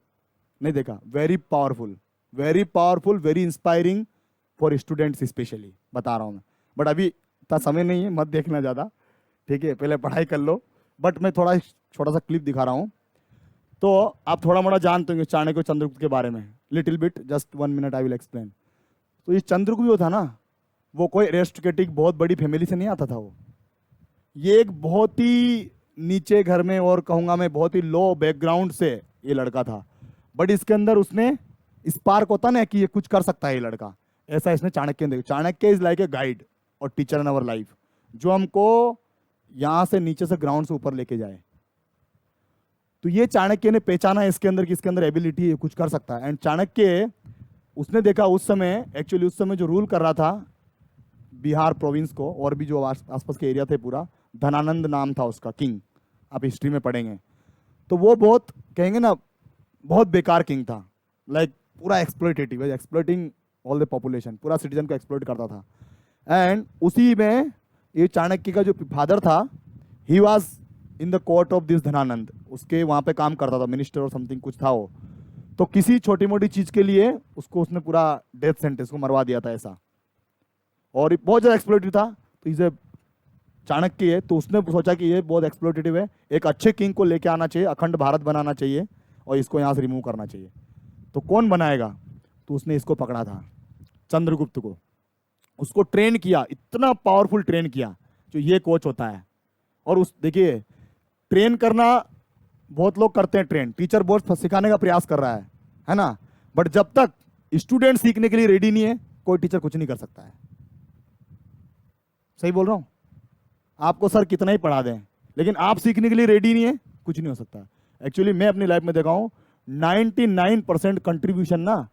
B: नहीं देखा। Very powerful, very inspiring for students specially, बता रहा हूँ मैं। बट अभी इतना समय नहीं है, मत देखना ज़्यादा, ठीक है, पहले पढ़ाई कर लो। बट मैं थोड़ा छोटा सा क्लिप दिखा रहा हूँ, तो आप थोड़ा मोड़ा जानते होंगे चाणक्य और चंद्रगुप्त के बारे में, little bit, just 1 minute I will explain. तो ये चंद्रगुप्त जो था ना, वो कोई एरिस्टोक्रेटिक बहुत बड़ी फैमिली से नहीं आता था। वो ये एक बहुत ही नीचे घर में, और कहूँगा मैं बहुत ही लो बैकग्राउंड से ये लड़का था। बट इसके अंदर उसने स्पार्क होता ना कि ये कुछ कर सकता है ये लड़का, ऐसा इसने चाणक्य ने देखा। Chanakya is like a guide और टीचर इन अवर लाइफ, जो हमको यहाँ से नीचे से ग्राउंड से ऊपर लेके जाए। तो ये चाणक्य ने पहचाना इसके अंदर कि इसके अंदर एबिलिटी है, कुछ कर सकता है। एंड चाणक्य उसने देखा उस समय, एक्चुअली उस समय जो रूल कर रहा था बिहार प्रोविंस को, और भी जो आसपास के एरिया थे पूरा, धनानंद नाम था उसका, किंग, आप हिस्ट्री में पढ़ेंगे। तो वो बहुत कहेंगे ना, बहुत बेकार किंग था, लाइक पूरा exploitative, exploiting all the population, पूरा सिटीजन को एक्सप्लॉइट करता था। एंड उसी में ये चाणक्य का जो फादर था, he was in the court of this Dhanananda, उसके वहाँ पे काम करता था, मिनिस्टर और समथिंग कुछ था वो। तो किसी छोटी मोटी चीज़ के लिए उसको उसने पूरा डेथ सेंटेंस को मरवा दिया था ऐसा, और ये बहुत ज़्यादा एक्सप्लॉइटेटिव था। तो इसे चाणक्य है, तो उसने सोचा कि ये बहुत एक्सप्लॉइटेटिव है, एक अच्छे किंग को लेके आना चाहिए, अखंड भारत बनाना चाहिए, और इसको यहाँ से रिमूव करना चाहिए। तो कौन बनाएगा? तो उसने इसको पकड़ा था, चंद्रगुप्त को, उसको ट्रेन किया, इतना पावरफुल ट्रेन किया, जो ये कोच होता है। और उस देखिए, ट्रेन करना बहुत लोग करते हैं, ट्रेन टीचर बहुत सिखाने का प्रयास कर रहा है ना, बट जब तक स्टूडेंट सीखने के लिए रेडी नहीं है, कोई टीचर कुछ नहीं कर सकता है। सही बोल रहा हूं? आपको सर कितना ही पढ़ा दें, लेकिन आप सीखने के लिए रेडी नहीं है, कुछ नहीं हो सकता। एक्चुअली मैं अपनी लाइफ में देखा हूं, 99% कंट्रीब्यूशन ना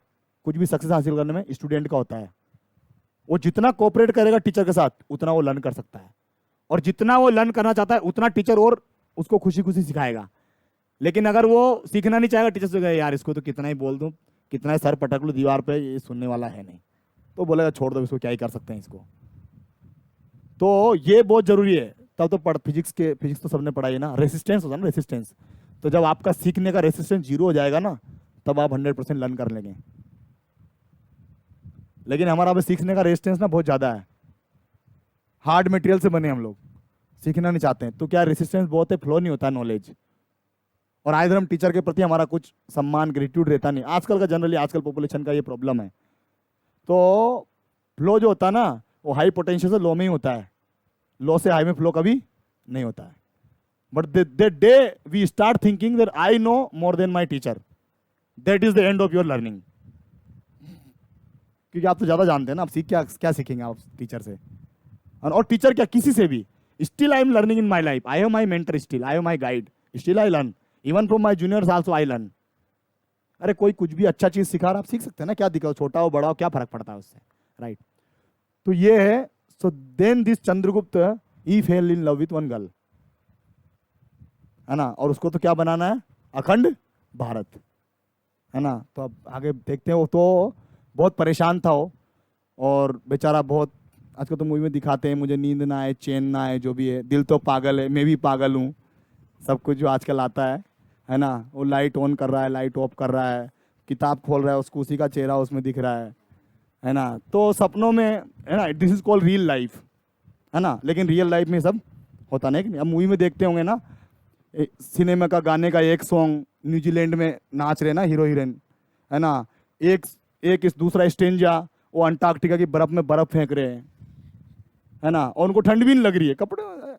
B: कुछ भी सक्सेस हासिल करने में स्टूडेंट का होता है। वो जितना कोऑपरेट करेगा टीचर के साथ, उतना वो लर्न कर सकता है, और जितना वो लर्न करना चाहता है, उतना टीचर और उसको खुशी खुशी सिखाएगा। लेकिन अगर वो सीखना नहीं चाहेगा, टीचर से कहेगा यार इसको तो कितना ही बोल दूं, कितना ही सर पटक लूं दीवार पे, ये सुनने वाला है नहीं, तो बोलेगा छोड़ दो इसको, क्या ही कर सकते हैं इसको। तो ये बहुत जरूरी है। तब तो फिजिक्स तो सबने पढ़ाई है ना, रेसिस्टेंस होता है ना, रेसिस्टेंस। तो जब आपका सीखने का रेसिस्टेंस 0 हो जाएगा ना, तब आप 100% लर्न कर लेंगे। लेकिन हमारा अब सीखने का रेसिस्टेंस ना बहुत ज़्यादा है, हार्ड मटेरियल से बने हम लोग, सीखना नहीं चाहते हैं। तो क्या रेसिस्टेंस बहुत है, फ्लो नहीं होता नॉलेज, और आए दिन हम टीचर के प्रति हमारा कुछ सम्मान, ग्रेटिट्यूड रहता नहीं। आजकल का जनरली, आजकल पॉपुलेशन का ये प्रॉब्लम है। तो फ्लो जो होता है ना, वो हाई पोटेंशियल से लो में ही होता है, लो से हाई में फ्लो कभी नहीं होता है। But the day we start thinking that I know more than my teacher, that is the end of your learning. क्योंकि आप तो ज़्यादा जानते हैं ना, आप क्या सीखेंगे आप टीचर से, और टीचर क्या, किसी से भी। Still I am learning in my life, I have my mentor, still I have my guide, still I learn, even from my juniors also I learn. अरे कोई कुछ भी अच्छा चीज़ सिखा रहा, आप सीख सकते हैं ना, क्या दिक्कत, छोटा हो बड़ा हो, क्या फर्क पड़ता है उससे, राइट। तो ये है। So then this Chandragupta he fell in love with one girl, है ना, और उसको तो क्या बनाना है, अखंड भारत, है ना। तो अब आगे देखते हैं। वो तो बहुत परेशान था वो, और बेचारा बहुत, आजकल तो मूवी में दिखाते हैं, मुझे नींद ना आए, चैन ना आए, जो भी है, दिल तो पागल है, मैं भी पागल हूँ, सब कुछ जो आजकल आता है ना। वो लाइट ऑन कर रहा है, लाइट ऑफ कर रहा है, किताब खोल रहा है, उसको उसी का चेहरा उसमें दिख रहा है ना। तो सपनों में, है ना, this is called real life, है ना। लेकिन रियल लाइफ में सब होता नहीं कि अब मूवी में देखते होंगे ना, सिनेमा का गाने का एक सॉन्ग, न्यूजीलैंड में नाच रहे ना हीरो हीरोइन, है ना, एक इस दूसरा स्टेंजा, वो अंटार्कटिका की बर्फ में बर्फ फेंक रहे हैं, है ना, और उनको ठंड भी नहीं लग रही है, कपड़े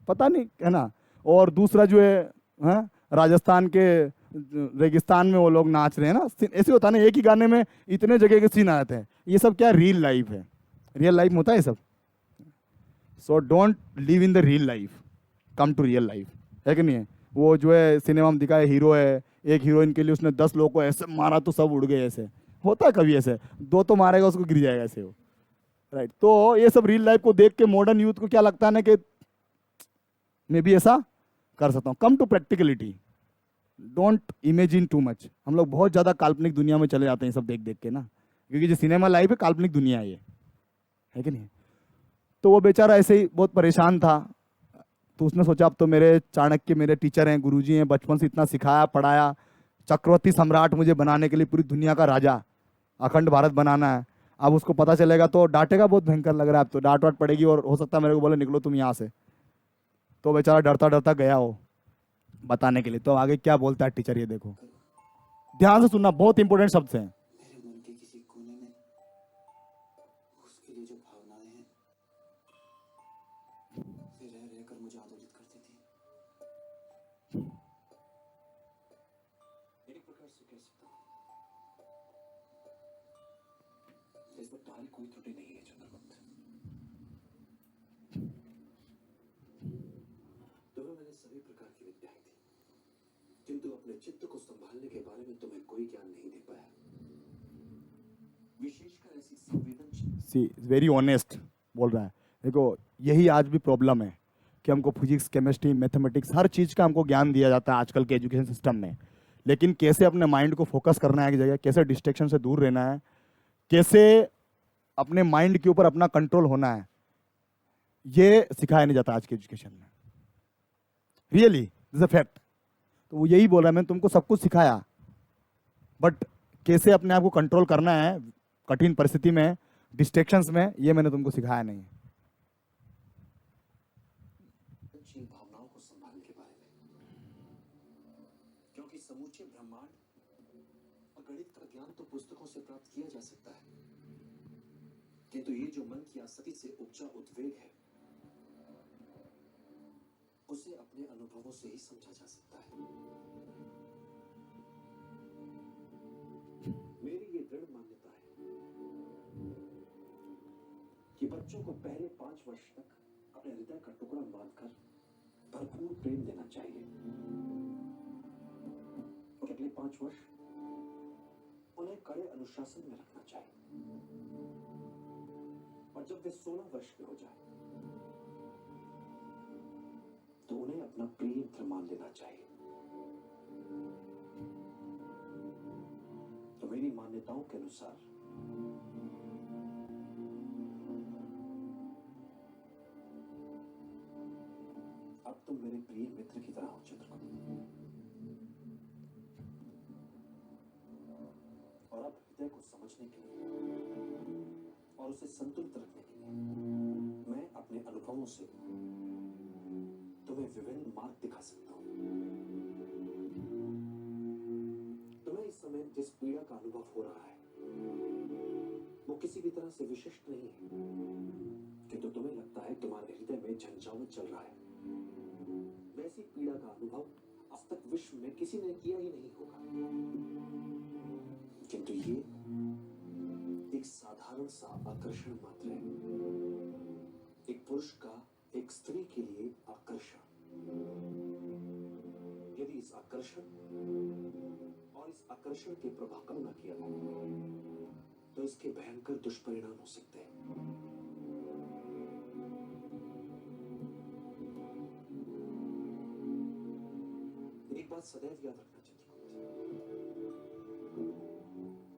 B: पता नहीं, है ना। और दूसरा जो है राजस्थान के रेगिस्तान में वो लोग नाच रहे हैं ना, ऐसे होता है ना, एक ही गाने में इतने जगह के सीन आते हैं। ये सब क्या रियल लाइफ है, रियल लाइफ में होता है ये सब। So don't live in the real life, come to real life, है कि नहीं है। वो जो है सिनेमा में दिखाया, हीरो है, एक हीरोइन के लिए उसने 10 लोगों को ऐसे मारा तो सब उड़ गए, ऐसे होता है कभी, ऐसे 2 तो मारेगा उसको गिर जाएगा ऐसे वो, राइट। तो ये सब रियल लाइफ को देख के मॉडर्न यूथ को क्या लगता है ना कि मैं भी ऐसा कर सकता हूँ। Come to practicality, don't imagine too much. हम लोग बहुत ज़्यादा काल्पनिक दुनिया में चले जाते हैं सब देख देख के ना, क्योंकि जो सिनेमा लाइफ है काल्पनिक दुनिया है ये, है कि नहीं। तो वो बेचारा ऐसे ही बहुत परेशान था, तो उसने सोचा अब तो मेरे चाणक्य मेरे टीचर हैं, गुरुजी हैं, बचपन से इतना सिखाया पढ़ाया, चक्रवर्ती सम्राट मुझे बनाने के लिए, पूरी दुनिया का राजा, अखंड भारत बनाना है। अब उसको पता चलेगा तो डांटेगा, बहुत भयंकर लग रहा है, अब तो डांट वाट पड़ेगी और हो सकता है मेरे को बोले निकलो तुम यहाँ से। तो बेचारा डरता डरता गया हो बताने के लिए। तो आगे क्या बोलता है टीचर ये देखो, ध्यान से सुनना, बहुत इंपॉर्टेंट शब्द हैं।
C: मेरे मन के किसी कोने में उसके लिए जो भावनाएं हैं वे रह रहकर मुझे आंदोलित करती थी। एक प्रकार से कह सकता हूं इसमें तुम्हारी कोई त्रुटि नहीं है चंद्रगुप्त। तुम्हें मैंने सभी प्रकार की विद्याएं दी, किंतु अपने चित्त को संभालने के बारे में तुम्हें कोई ज्ञान नहीं दे पाया, विशेषकर ऐसी संवेदनशील।
B: सी वेरी ऑनेस्ट बोल रहा है। देखो यही आज भी प्रॉब्लम है कि हमको फिजिक्स केमिस्ट्री मैथमेटिक्स हर चीज़ का हमको ज्ञान दिया जाता है आजकल के एजुकेशन सिस्टम में, लेकिन कैसे अपने माइंड को फोकस करना है एक जगह, कैसे डिस्ट्रैक्शन से दूर रहना है, कैसे अपने माइंड के ऊपर अपना कंट्रोल होना है, ये सिखाया नहीं जाता आज के एजुकेशन में। Really this a fact. तो वो यही बोल रहा है, मैंने तुमको सब कुछ सिखाया, बट कैसे अपने आप को कंट्रोल करना है कठिन परिस्थिति में, डिस्ट्रैक्शंस में, ये मैंने तुमको सिखाया नहीं।
C: भावनाओं को संभालने के बारे में, क्योंकि समूचे ब्रह्मांड और गणित का ज्ञान तो पुस्तकों से प्राप्त किया जा सकता है, किंतु ये जो मन की आसक्ति से उपजा उद्वेग है उसे अपने अनुभवों से ही समझा जा सकता है। मेरी ये दृढ़ मान्यता है कि बच्चों को पहले 5 वर्ष तक अपने हृदय का टुकड़ा बांधकर भरपूर प्रेम देना चाहिए और अगले 5 वर्ष उन्हें कड़े अनुशासन में रखना चाहिए, और जब वे 16 वर्ष के हो जाए तो उन्हें अपना प्रिय मित्र मान लेना चाहिए। तो मेरी मान्यताओं के अनुसार अब तुम मेरे प्रिय मित्र की तरह हो चंद्रगुप्त, और अब हृदय को समझने के लिए और उसे संतुलित रखने के लिए मैं अपने अनुभवों से तुम्हें विभिन्न मार्ग दिखा सकता हूं। तुम्हें इस समय जिस पीड़ा का अनुभव हो रहा है वो किसी भी तरह से विशिष्ट नहीं है, किंतु तुम्हें लगता है तुम्हारे हृदय में झंझावात चल रहा है। वैसी पीड़ा का अनुभव अब तक विश्व में किसी ने किया ही नहीं होगा, किंतु ये एक साधारण सा आकर्षण मात्र है, एक पुरुष का एक स्त्री के लिए आकर्षण। यदि इस आकर्षण और इस आकर्षण के प्रभाव कम न किया तो इसके भयंकर दुष्परिणाम हो सकते हैं। एक बात सदैव याद रखना चंद्रगुप्त,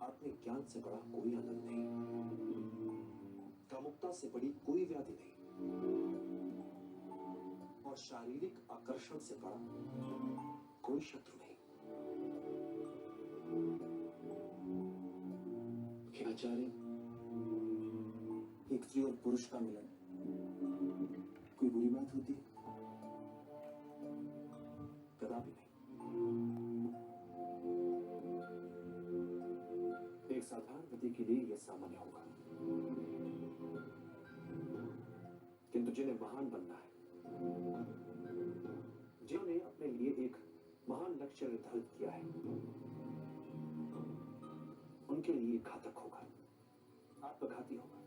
C: आत्मिक ज्ञान से बड़ा कोई आनंद नहीं, कामुकता से बड़ी कोई व्याधि नहीं, और शारीरिक आकर्षण से बड़ा कोई शत्रु नहीं। आचार्य, एक स्त्री और पुरुष का मिलन कोई बुरी बात होती है? कदापि नहीं। एक साधारण व्यक्ति के लिए यह सामान्य होगा, किंतु जिन्हें महान बनना है, जिन्होंने अपने लिए एक महान लक्ष्य निर्धारित किया है, उनके लिए घातक होगा, आत्मघाती होगा।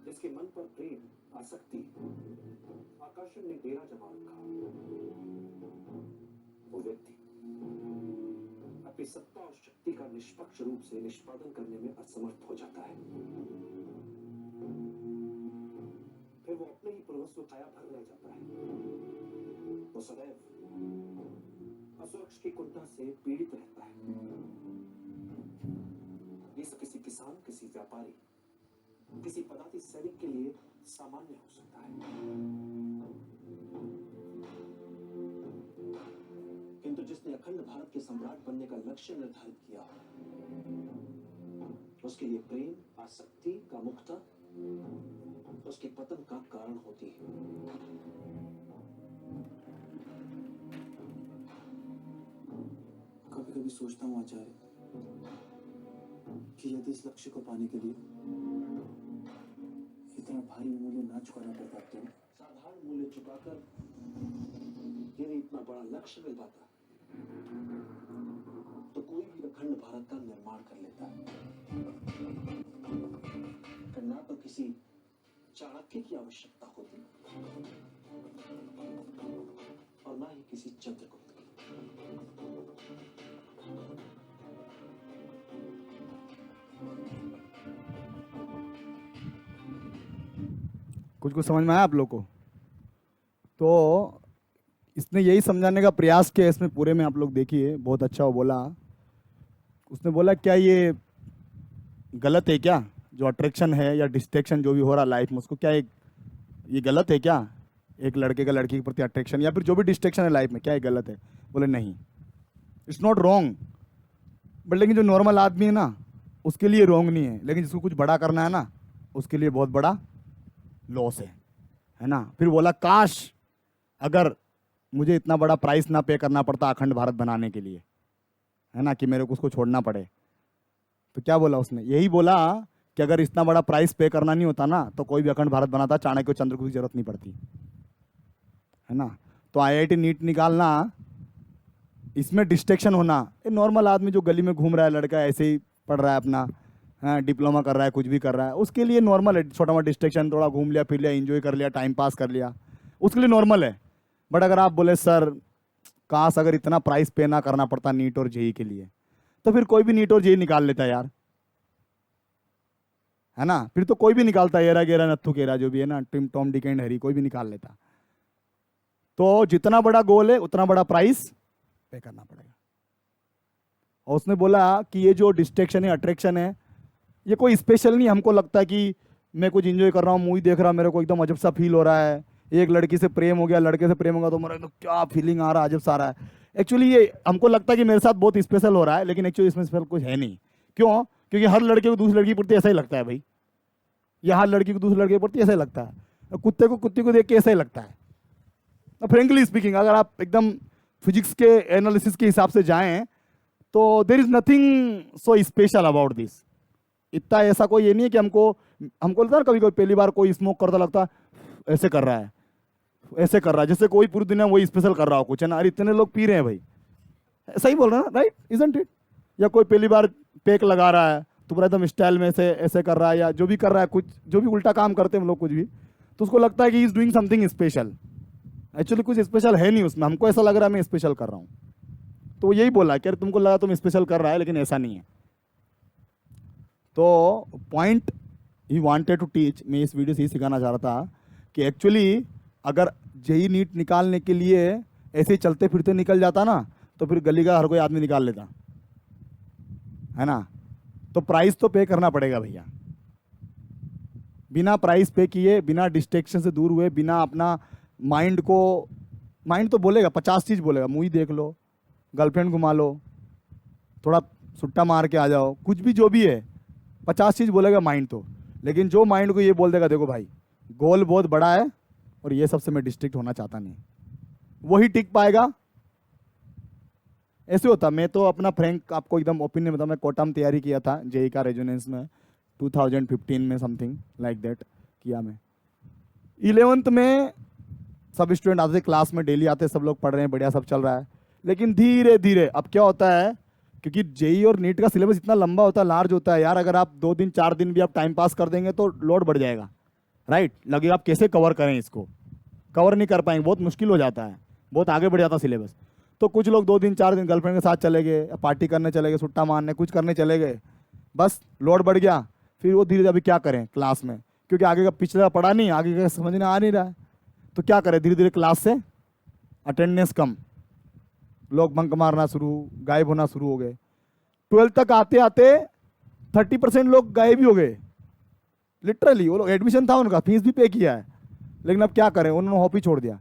C: जिसके मन पर प्रेम, आसक्ति, आकर्षण ने डेरा जमा रखा, वो व्यक्ति अपनी सत्ता और शक्ति का निष्पक्ष रूप से निष्पादन करने में असमर्थ हो जाता है। फिर वो अपने ही पूर्वस्व काया भर रह जाता है। वो सदैव असुरक्षा की कुंठा से पीड़ित रहता है। ये सब किसी किसान, किसी व्यापारी, किसी पदाति सैनिक के लिए सामान्य हो सकता है, किंतु जिसने अखंड भारत के सम्राट बनने का लक्ष्य निर्धारित किया, उसके लिए प्रेम आसक्ति का मुक्ता उसके पतन का कारण होती है। कभी कभी सोचता हूं आचार्य कि यदि इस लक्ष्य को पाने के लिए इतना भारी मूल्य ना चुकाना पड़ता तो साधारण मूल्य चुकाकर यदि इतना बड़ा लक्ष्य मिल पाता तो कोई भी अखंड भारत का निर्माण कर लेता। ना तो किसी चाणक्य की आवश्यकता होती और ना ही किसी चंद्रगुप्त की।
B: कुछ समझ में आया आप लोग को? तो इसने यही समझाने का प्रयास किया इसमें पूरे में, आप लोग देखिए बहुत अच्छा वो बोला। उसने बोला क्या ये गलत है क्या, जो अट्रैक्शन है या डिस्ट्रैक्शन जो भी हो रहा लाइफ में, उसको क्या ये गलत है क्या? एक लड़के का लड़की के प्रति अट्रैक्शन या फिर जो भी डिस्ट्रैक्शन है लाइफ में, क्या ये गलत है? बोले नहीं, इट्स नॉट रॉन्ग, बट लेकिन जो नॉर्मल आदमी है ना उसके लिए रॉन्ग नहीं है, लेकिन जिसको कुछ बड़ा करना है ना उसके लिए बहुत बड़ा लॉस है ना। फिर बोला काश अगर मुझे इतना बड़ा प्राइस ना पे करना पड़ता अखंड भारत बनाने के लिए, है ना, कि मेरे को उसको छोड़ना पड़े। तो क्या बोला उसने? यही बोला कि अगर इतना बड़ा प्राइस पे करना नहीं होता ना तो कोई भी अखंड भारत बनाता, चाणक्य और चंद्रगुप्त की जरूरत नहीं पड़ती, है ना। तो आईआईटी नीट निकालना, इसमें डिस्ट्रैक्शन होना, ये नॉर्मल आदमी जो गली में घूम रहा है, लड़का ऐसे ही पढ़ रहा है अपना, हाँ डिप्लोमा कर रहा है, कुछ भी कर रहा है, उसके लिए नॉर्मल है। छोटा मोटा डिस्ट्रैक्शन, थोड़ा घूम लिया फिर लिया, एंजॉय कर लिया, टाइम पास कर लिया, उसके लिए नॉर्मल है। बट अगर आप बोले सर काश अगर इतना प्राइस पे ना करना पड़ता नीट और जेई के लिए, तो फिर कोई भी नीट और जेई निकाल लेता यार, है ना। फिर तो कोई भी निकालता, एरा गेरा नत्थु केरा जो भी है ना, Tim Tom Dick and Harry, कोई भी निकाल लेता। तो जितना बड़ा गोल है उतना बड़ा प्राइस पे करना पड़ेगा। और उसने बोला कि ये जो डिस्ट्रैक्शन है, अट्रैक्शन है, ये कोई स्पेशल नहीं। हमको लगता है कि मैं कुछ एंजॉय कर रहा हूँ, मूवी देख रहा हूँ, मेरे को एकदम अजब सा फील हो रहा है, एक लड़की से प्रेम हो गया, लड़के से प्रेम होगा तो मेरा एकदम क्या फीलिंग आ रहा है, अजब सा आ रहा है। एक्चुअली ये हमको लगता है कि मेरे साथ बहुत स्पेशल हो रहा है, लेकिन एक्चुअली इसमें स्पेशल कुछ है नहीं। क्यों? क्योंकि हर लड़के को दूसरी लड़की के प्रति ऐसा ही लगता है भाई, या हर लड़की को दूसरे लड़के के प्रति ऐसा ही लगता है, कुत्ते को कुत्ती को देख के ऐसा ही लगता है। फ्रेंकली स्पीकिंग, अगर आप एकदम फिजिक्स के एनालिसिस के हिसाब से जाएं तो there is nothing so special about this. इतना ऐसा कोई ये नहीं है कि हमको लगता है कभी कभी पहली बार कोई स्मोक करता लगता ऐसे कर रहा है, ऐसे कर रहा है, जैसे कोई पूरी दुनिया वही स्पेशल कर रहा हो कुछ, है ना। अरे इतने लोग पी रहे हैं भाई, सही बोल रहे हैं ना, राइट इजंट इट? या कोई पहली बार पेक लगा रहा है तो पूरा एकदम स्टाइल में से ऐसे कर रहा है, या जो भी कर रहा है, कुछ जो भी उल्टा काम करते हैं हम लोग कुछ भी, तो उसको लगता है कि he is doing something special. Actually कुछ स्पेशल है नहीं उसमें, हमको ऐसा लग रहा है मैं स्पेशल कर रहा हूँ। तो यही बोला कि अरे तुमको लगा तुम स्पेशल कर रहा है, लेकिन ऐसा नहीं है। तो point he wanted to teach, मैं इस वीडियो से ही सिखाना चाह रहा था कि एक्चुअली अगर जेई नीट निकालने के लिए ऐसे ही चलते फिरते निकल जाता ना तो फिर गली का हर कोई आदमी निकाल लेता, है ना। तो प्राइस तो पे करना पड़ेगा भैया। बिना प्राइस पे किए, बिना डिस्ट्रैक्शन से दूर हुए, बिना अपना माइंड तो बोलेगा 50 चीज़ बोलेगा, मूवी देख लो, गर्लफ्रेंड घुमा लो, थोड़ा सुट्टा मार के आ जाओ, कुछ भी जो भी है 50 चीज़ बोलेगा माइंड तो। लेकिन जो माइंड को ये बोल देगा देखो भाई गोल बहुत बड़ा है और ये सबसे मैं डिस्ट्रैक्ट होना चाहता नहीं, वही टिक पाएगा। ऐसे होता। मैं तो अपना फ्रैंक आपको एकदम ओपिनियन बताऊँ, मैं कोटा में तैयारी किया था जेई का रेजोनेंस में 2015 में, समथिंग लाइक दैट किया मैं। 11th में सब स्टूडेंट आते थे क्लास में, डेली आते, सब लोग पढ़ रहे हैं, बढ़िया सब चल रहा है। लेकिन धीरे धीरे अब क्या होता है, क्योंकि जेई और नीट का सिलेबस इतना लंबा होता है, लार्ज होता है यार, अगर आप 2 दिन 4 दिन भी आप टाइम पास कर देंगे तो लोड बढ़ जाएगा, राइट। लगेगा आप कैसे कवर करें, इसको कवर नहीं कर पाएंगे, बहुत मुश्किल हो जाता है, बहुत आगे बढ़ जाता है सिलेबस। तो कुछ लोग 2 दिन 4 दिन गर्लफ्रेंड के साथ चले गए, पार्टी करने चले गए, सुट्टा मारने, कुछ करने चले गए, बस लोड बढ़ गया। फिर वो धीरे धीरे अभी क्या करें क्लास में, क्योंकि आगे का पिछला पढ़ा नहीं, आगे का समझने आ नहीं रहा है, तो क्या करें, धीरे धीरे क्लास से अटेंडेंस कम, लोग बंक मारना शुरू, गायब होना शुरू हो गए। 12th तक आते आते 30% लोग गायब ही हो गए लिटरली। वो लोग एडमिशन था उनका, फीस भी पे किया है, लेकिन अब क्या करें, उन्होंने हॉप ही छोड़ दिया।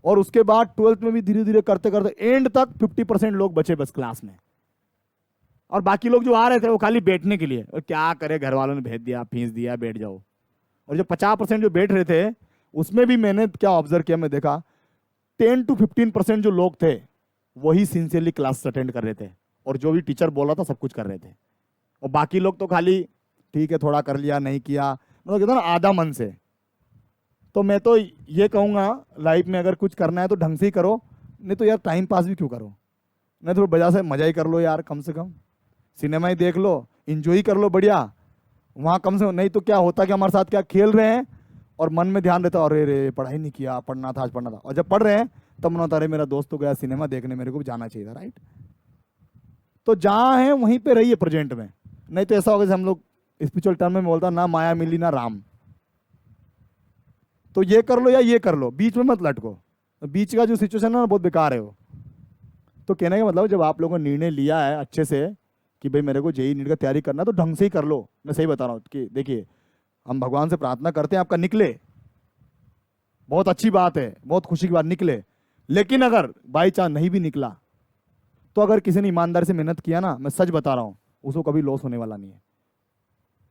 B: और उसके बाद 12th में भी धीरे धीरे करते करते एंड तक 50% लोग बचे बस क्लास में, और बाकी लोग जो आ रहे थे वो खाली बैठने के लिए, और क्या करे, घर वालों ने भेज दिया, फीस दिया, बैठ जाओ। और जो 50% जो बैठ रहे थे उसमें भी मैंने क्या ऑब्जर्व किया, मैं देखा 10 to 15% जो लोग थे वही सिंसियरली क्लास अटेंड कर रहे थे, और जो भी टीचर बोला था सब कुछ कर रहे थे। और बाकी लोग तो खाली ठीक है थोड़ा कर लिया, नहीं किया, मतलब कहता ना आधा मन से। तो मैं तो ये कहूँगा लाइफ में अगर कुछ करना है तो ढंग से ही करो, नहीं तो यार टाइम पास भी क्यों करो, नहीं तो वजह से मजा ही कर लो यार, कम से कम सिनेमा ही देख लो, इंजॉय ही कर लो बढ़िया वहाँ कम से कम। नहीं तो क्या होता कि हमारे साथ क्या खेल रहे हैं और मन में ध्यान रहता है, अरे रे पढ़ाई नहीं किया, पढ़ना था आज पढ़ना था, और जब पढ़ रहे हैं तब मन होता है अरे मेरा दोस्त तो गया सिनेमा देखने, मेरे को भी जाना चाहिए था, राइट। तो जहाँ है वहीं पे रहिए प्रेजेंट में, नहीं तो ऐसा होगा जैसे हम लोग स्पिरिचुअल टर्म में बोलता ना माया मिली ना राम। तो ये कर लो या ये कर लो, बीच में मत लटको, बीच का जो सिचुएशन है ना बहुत बेकार है वो। तो कहने का मतलब जब आप लोगों ने निर्णय लिया है अच्छे से कि भाई मेरे को जेई नीट का तैयारी करना, तो ढंग से ही कर लो। मैं सही बता रहा हूँ कि देखिए हम भगवान से प्रार्थना करते हैं आपका निकले, बहुत अच्छी बात है, बहुत खुशी की बात निकले, लेकिन अगर बाई चांस नहीं भी निकला तो अगर किसी ने ईमानदारी से मेहनत किया ना, मैं सच बता रहा हूँ उसको कभी लॉस होने वाला नहीं है।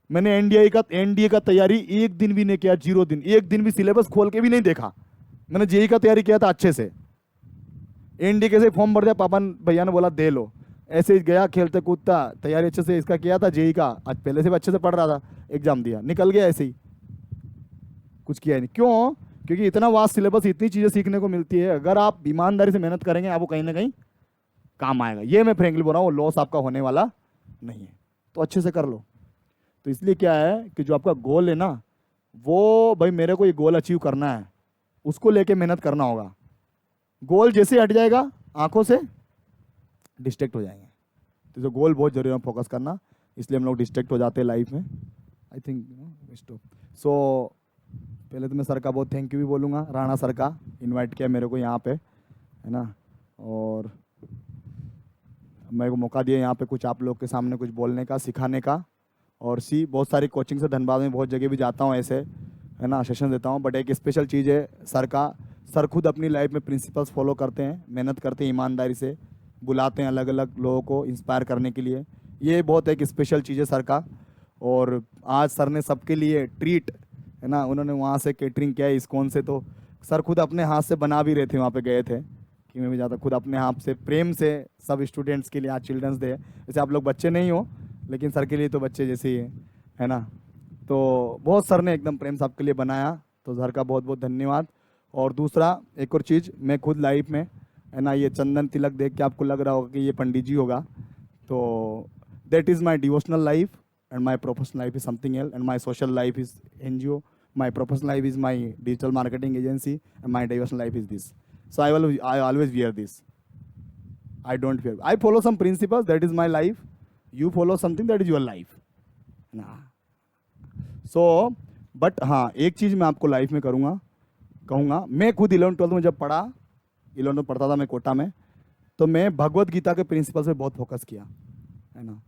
B: मैंने एनडीए का तैयारी एक दिन भी नहीं किया, 0 दिन, एक दिन भी सिलेबस खोल के भी नहीं देखा। मैंने जेई का तैयारी किया था अच्छे से, एनडीए कैसे फॉर्म भर दिया, पापा भैया ने बोला दे लो, ऐसे ही गया खेलते कूदता, तैयारी अच्छे से इसका किया था जेई का, आज पहले से भी अच्छे से पढ़ रहा था, एग्जाम दिया निकल गया ऐसे ही, कुछ किया ही नहीं। क्यों? क्योंकि इतना वास्ट सिलेबस, इतनी चीज़ें सीखने को मिलती है, अगर आप ईमानदारी से मेहनत करेंगे आपको कहीं ना कहीं काम आएगा। ये मैं फ्रेंकली बोल रहा हूँ, लॉस आपका होने वाला नहीं है, तो अच्छे से कर लो। तो इसलिए क्या है कि जो आपका गोल है ना, वो भाई मेरे को ये गोल अचीव करना है, उसको लेके मेहनत करना होगा। गोल जैसे हट जाएगा आंखों से डिस्ट्रैक्ट हो जाएंगे। तो जो गोल बहुत जरूरी है फोकस करना, इसलिए हम लोग डिस्ट्रैक्ट हो जाते हैं लाइफ में। आई थिंक सो पहले तो मैं सर का बहुत थैंक यू भी बोलूँगा, राणा सर का इनवाइट किया मेरे को यहाँ पे, है ना, और मेरे को मौका दिया यहाँ पे कुछ आप लोग के सामने कुछ बोलने का, सिखाने का। और बहुत सारी कोचिंग से धनबाद में बहुत जगह भी जाता हूँ ऐसे, है ना, सेशन देता हूँ। बट एक स्पेशल चीज़ है सर का, सर खुद अपनी लाइफ में प्रिंसिपल्स फॉलो करते हैं, मेहनत करते हैं, ईमानदारी से बुलाते हैं अलग अलग लोगों को इंस्पायर करने के लिए। ये बहुत एक स्पेशल चीज़ है सर का। और आज सर ने सबके लिए ट्रीट, है ना, उन्होंने वहाँ से केटरिंग किया है इस्कॉन से, तो सर खुद अपने हाथ से बना भी रहे थे, वहाँ पे गए थे कि मैं भी जाता खुद अपने हाथ से प्रेम से सब स्टूडेंट्स के लिए। आज चिल्ड्रंस डे है, जैसे आप लोग बच्चे नहीं हो लेकिन सर के लिए तो बच्चे जैसे ही है ना। तो बहुत सर ने एकदम प्रेम से आपके लिए बनाया, तो सर का बहुत बहुत धन्यवाद। और दूसरा एक और चीज़, मैं खुद लाइफ में, है ना, ये चंदन तिलक देख के आपको लग रहा होगा कि ये पंडित जी होगा, तो that is my devotional life and my professional life is something else, and my social life is NGO, my professional life is my digital marketing agency, and my devotional life is this. So I always wear this. I don't wear, I follow some principles, that is my life. You follow something, that is your life. ना so but हाँ एक चीज़ मैं आपको लाइफ में कहूँगा, मैं खुद 11th-12th में जब पढ़ा, 11th में पढ़ता था मैं कोटा में, तो मैं भगवत गीता के प्रिंसिपल पे बहुत फोकस किया, है ना।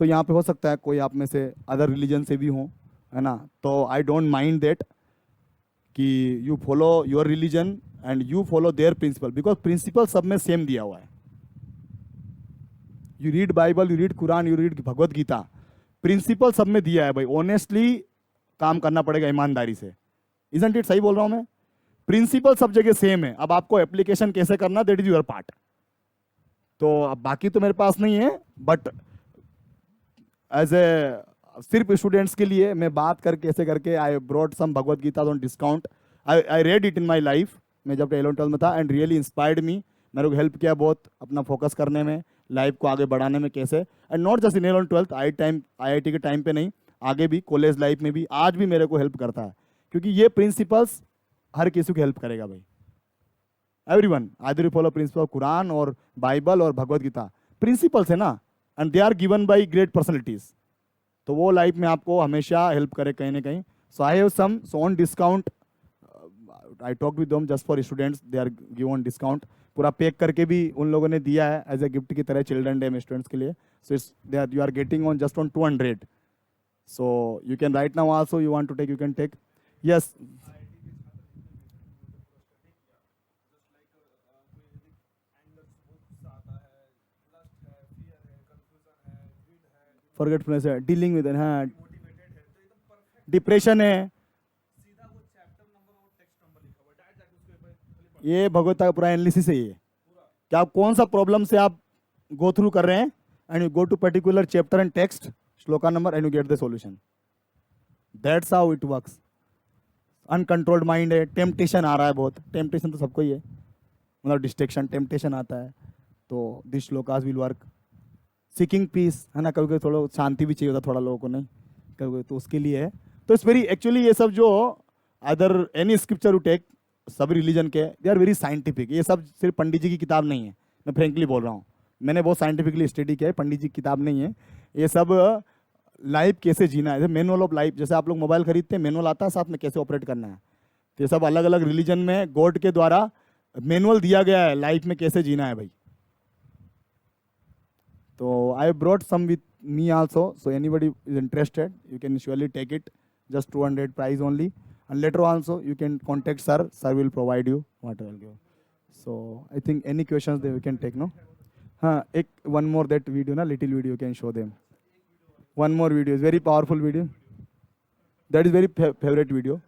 B: तो यहाँ पे हो सकता है कोई आप में से अदर रिलीजन से भी हो, है ना, तो आई डोंट माइंड दैट कि you follow your religion and you follow their principle, because principle सब में सेम दिया हुआ है। You read Bible, you read Quran, you read Bhagavad Gita, principle सब में दिया है भाई। ऑनेस्टली काम करना पड़ेगा ईमानदारी से, इजंट इट? सही बोल रहा हूँ मैं? प्रिंसिपल सब जगह सेम है, अब आपको एप्लीकेशन कैसे करना, दैट इज योर पार्ट। तो अब बाकी तो मेरे पास नहीं है, बट एज ए सिर्फ स्टूडेंट्स के लिए मैं बात करके ऐसे करके I brought some Bhagavad Gita on discount. I read it in my life, मैं जब 11th-12th में था, एंड रियली इंस्पायर्ड मी, मेरे को हेल्प किया बहुत अपना फोकस करने में, लाइफ को आगे बढ़ाने में कैसे। And not just in 11th-12th, IIT के टाइम पे नहीं, आगे भी कॉलेज लाइफ में भी आज भी मेरे को हेल्प करता है, क्योंकि ये प्रिंसिपल्स हर किसी को हेल्प करेगा भाई। Everyone, either you follow principle Quran और बाइबल और भगवत गीता, प्रिंसिपल्स है ना, and they are given by great personalities, तो वो लाइफ में आपको हमेशा हेल्प करे कहीं ना कहीं। So I have some on discount I talk with them just for students, they are given discount, पूरा पैक करके भी उन लोगों ने दिया है एज ए गिफ्ट की तरह चिल्ड्रन डे में स्टूडेंट्स के लिए. So it's they are you are getting on just on 200. So you can right now also, you want to take, you can take. Yes. Forgetfulness है, डीलिंग विद, हाँ, डिप्रेशन है, ये भगवता का पूरा एनालिसिस है ये, कि आप कौन सा प्रॉब्लम से आप गो थ्रू कर रहे हैं, and you go to particular chapter and text shloka number and you get the solution. That's how it works. Uncontrolled mind है, टेम्पटेशन आ रहा है बहुत, टेम्पटेशन तो सबको ही है, मतलब डिस्ट्रैक्शन, टेम्पटेशन आता है, तो this shlokas will work. Seeking peace है ना, कभी कभी थोड़ा शांति भी चाहिए होता थोड़ा लोगों को, नहीं कभी कभी, तो उसके लिए है. तो इट्स वेरी एक्चुअली ये सब जो other any scripture you take, सब रिलीजन के, दे आर वेरी साइंटिफिक. ये सब सिर्फ पंडित जी की किताब नहीं है, मैं फ्रेंकली बोल रहा हूँ, मैंने बहुत साइंटिफिकली स्टडी किया है, पंडित जी की किताब नहीं है ये सब. लाइफ कैसे जीना है, मैनुअल ऑफ लाइफ, जैसे आप लोग मोबाइल खरीदते हैं मैनुअल आता है साथ में कैसे ऑपरेट करना है, तो ये सब अलग अलग रिलीजन में गॉड के द्वारा मैनुअल दिया गया है लाइफ में कैसे जीना है भाई. तो I brought some with me also, so anybody is interested you can surely take it, just 200 price only, and later also you can contact sir will provide you whatever will give. So I think any questions that we can take, no? Ek one more that video na, little video you can show them. One more video is very powerful video, that is very favorite video.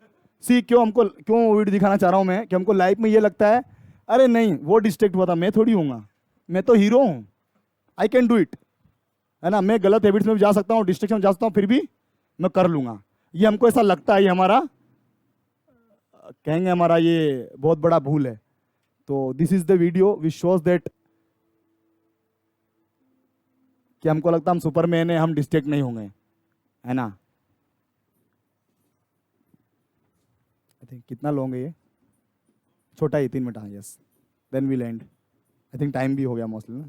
B: See क्यों वीडियो दिखाना चाह रहा हूँ मैं, कि हमको लाइफ में ये लगता है अरे नहीं वो डिस्ट्रैक्ट हुआ था, मैं थोड़ी हूँगा, मैं तो हीरो हूँ, आई कैन डू इट, है ना, मैं गलत हैबिट्स में भी जा सकता हूँ, डिस्ट्रैक्शन में जा सकता हूँ, फिर भी मैं कर लूँगा. ये हमको ऐसा लगता है, ये हमारा कहेंगे हमारा ये बहुत बड़ा भूल है. तो this is the video which shows that कि हमको लगता है हम सुपरमैन है, हम डिस्ट्रैक्ट नहीं होंगे, है ना. आई थिंक कितना लॉन्ग है ये, छोटा ही 3 मिनट. हाँ yes, then we'll end. I think time भी हो गया मोस्टली ना.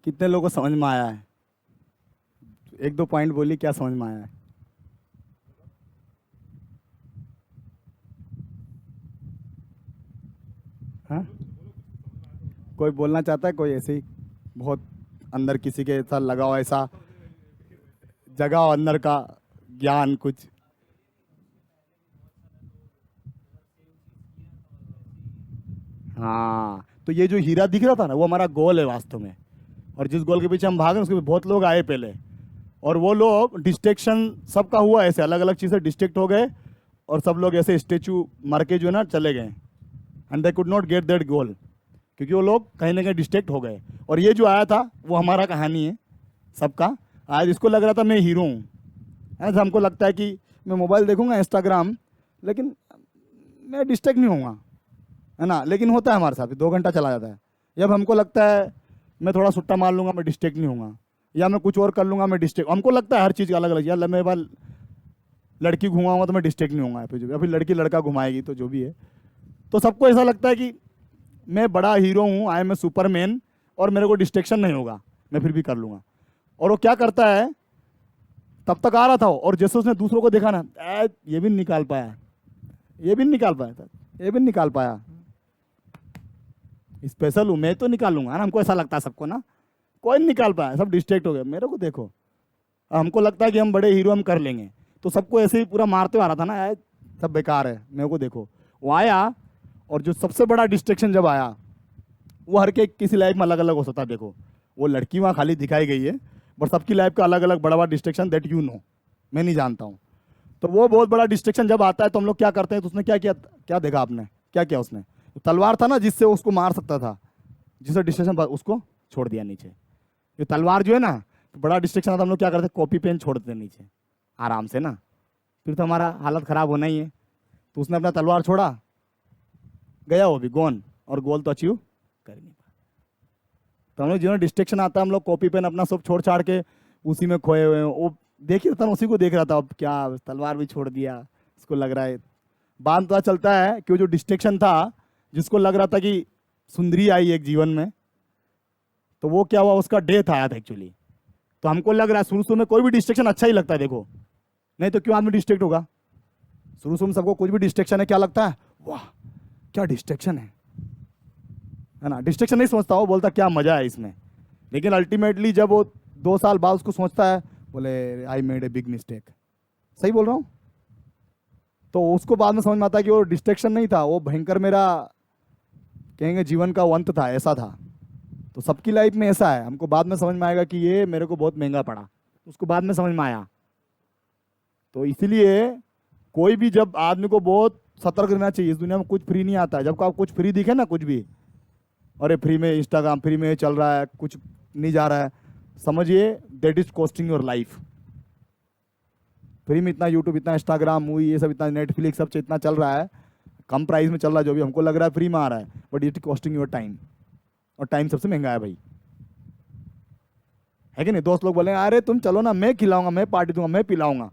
B: कितने लोगों को समझ में आया है? एक दो पॉइंट बोलिए, क्या समझ में आया है? हाँ? कोई बोलना चाहता है? कोई ऐसे ही बहुत अंदर किसी के साथ लगा हो, ऐसा जगह हो अंदर का ज्ञान कुछ? हाँ, तो ये जो हीरा दिख रहा था ना, वो हमारा गोल है वास्तव में। और जिस गोल के पीछे हम भागे उसके पीछे बहुत लोग आए पहले, और वो लोग डिस्ट्रैक्शन सबका हुआ, ऐसे अलग अलग चीज़ें डिस्ट्रैक्ट हो गए, और सब लोग ऐसे स्टेचू मार के जो है ना चले गए, and they could not get that goal, क्योंकि वो लोग कहीं ना कहीं डिस्ट्रैक्ट हो गए। और ये जो आया था वो हमारा कहानी है सबका। आज इसको लग रहा था मैं हीरो हूँ, है ना? हमको लगता है कि मैं मोबाइल देखूंगा, इंस्टाग्राम, लेकिन मैं डिस्ट्रैक्ट नहीं होऊंगा, है ना? लेकिन होता है हमारे साथ, 2 घंटा चला जाता है। जब हमको लगता है मैं थोड़ा सुट्टा मार लूंगा, मैं डिस्ट्रैक्ट नहीं होऊंगा, या मैं कुछ और कर लूंगा, मैं डिस्ट्रैक्ट, हमको लगता है हर चीज़ का अलग अलग। यार मैं बार लड़की घुमाऊंगा तो मैं डिस्ट्रैक्ट नहीं होऊंगा, फिर लड़की लड़का घुमाएगी तो जो भी है। तो सबको ऐसा लगता है कि मैं बड़ा हीरो हूँ, आई एम ए सुपरमैन, और मेरे को डिस्ट्रैक्शन नहीं होगा, मैं फिर भी कर लूँगा। और वो क्या करता है, तब तक आ रहा था वो, और जैसे उसने दूसरों को देखा ना, ये भी नहीं निकाल पाया, ये भी नहीं निकाल पाया था, ये भी नहीं निकाल पाया, स्पेशल हूँ मैं तो निकालूंगा ना। हमको ऐसा लगता है सबको ना, कोई नहीं निकाल पाया, सब डिस्ट्रैक्ट हो गए, मेरे को देखो। हमको लगता है कि हम बड़े हीरो, हम कर लेंगे, तो सबको ऐसे ही पूरा मारते आ रहा था ना, यार सब बेकार है, मेरे को देखो। वो आया, और जो सबसे बड़ा डिस्ट्रैक्शन जब आया, वो हर के किसी लाइफ में अलग अलग हो सकता है। देखो, वो लड़की वहाँ खाली दिखाई गई है, बट सबकी लाइफ का अलग अलग बड़ा बड़ा डिस्ट्रैक्शन, दैट यू नो, मैं नहीं जानता हूँ। तो वो बहुत बड़ा डिस्ट्रैक्शन जब आता है तो हम लोग क्या करते हैं, तो उसने क्या किया, क्या देखा आपने, क्या किया उसने? तो तलवार था ना जिससे उसको मार सकता था, जिससे डिस्ट्रैक्शन, उसको छोड़ दिया नीचे। ये तलवार जो है ना, तो बड़ा डिस्ट्रैक्शन आता, हम लोग क्या करते हैं, कॉपी पेन छोड़ देते नीचे आराम से ना, फिर तो हमारा हालत ख़राब होना ही है। तो उसने अपना तलवार छोड़ा, गया वो भी गॉन, और गोल तो अचीव कर नहीं पाया। तो हम लोग जो डिस्ट्रैक्शन आता है, हम लोग कॉपी पेन अपना सब छोड़ छाड़ के उसी में खोए हुए हैं। वो देख ही रहा था, उसी को देख रहा था, अब क्या तलवार भी छोड़ दिया, उसको लग रहा है। बाद में पता चलता है कि वो जो डिस्ट्रैक्शन था, जिसको लग रहा था कि सुंदरी आई एक जीवन में, तो वो क्या हुआ, उसका डेथ आया था एक्चुअली। तो हमको लग रहा है शुरू शुरू में कोई भी डिस्ट्रैक्शन अच्छा ही लगता है, देखो, नहीं तो क्यों आदमी डिस्ट्रैक्ट होगा? शुरू शुरू में सबको कुछ भी डिस्ट्रैक्शन है क्या लगता है, वाह क्या डिस्ट्रैक्शन है ना? डिस्ट्रैक्शन नहीं समझता, वो बोलता क्या मजा है इसमें। लेकिन अल्टीमेटली जब वो 2 साल बाद उसको सोचता है, बोले I made a big mistake. सही बोल रहा हूँ? तो उसको बाद में समझ में आता है कि वो डिस्ट्रैक्शन नहीं था, वो भयंकर मेरा कहेंगे जीवन का वो अंत था, ऐसा था। तो सबकी लाइफ में ऐसा है, हमको बाद में समझ में आएगा कि ये मेरे को बहुत महंगा पड़ा, उसको बाद में समझ में आया। तो इसीलिए कोई भी, जब आदमी को बहुत सतर्क रहना चाहिए। इस दुनिया में कुछ फ्री नहीं आता है। जब आप कुछ फ्री दिखे ना, कुछ भी, अरे फ्री में इंस्टाग्राम फ्री में चल रहा है, कुछ नहीं जा रहा है, समझिए that is costing your life. Free में इतना यूट्यूब, इतना इंस्टाग्राम, मूवी, ये सब इतना नेटफ्लिक्स, सब इतना चल रहा है, कम प्राइस में चल रहा है, जो भी हमको लग रहा है फ्री में आ रहा है, but it costing your time. और टाइम सबसे महंगा है भाई, है कि नहीं? दोस्त लोग बोले अरे तुम चलो ना, मैं खिलाऊंगा, मैं पार्टी दूंगा, मैं पिलाऊंगा,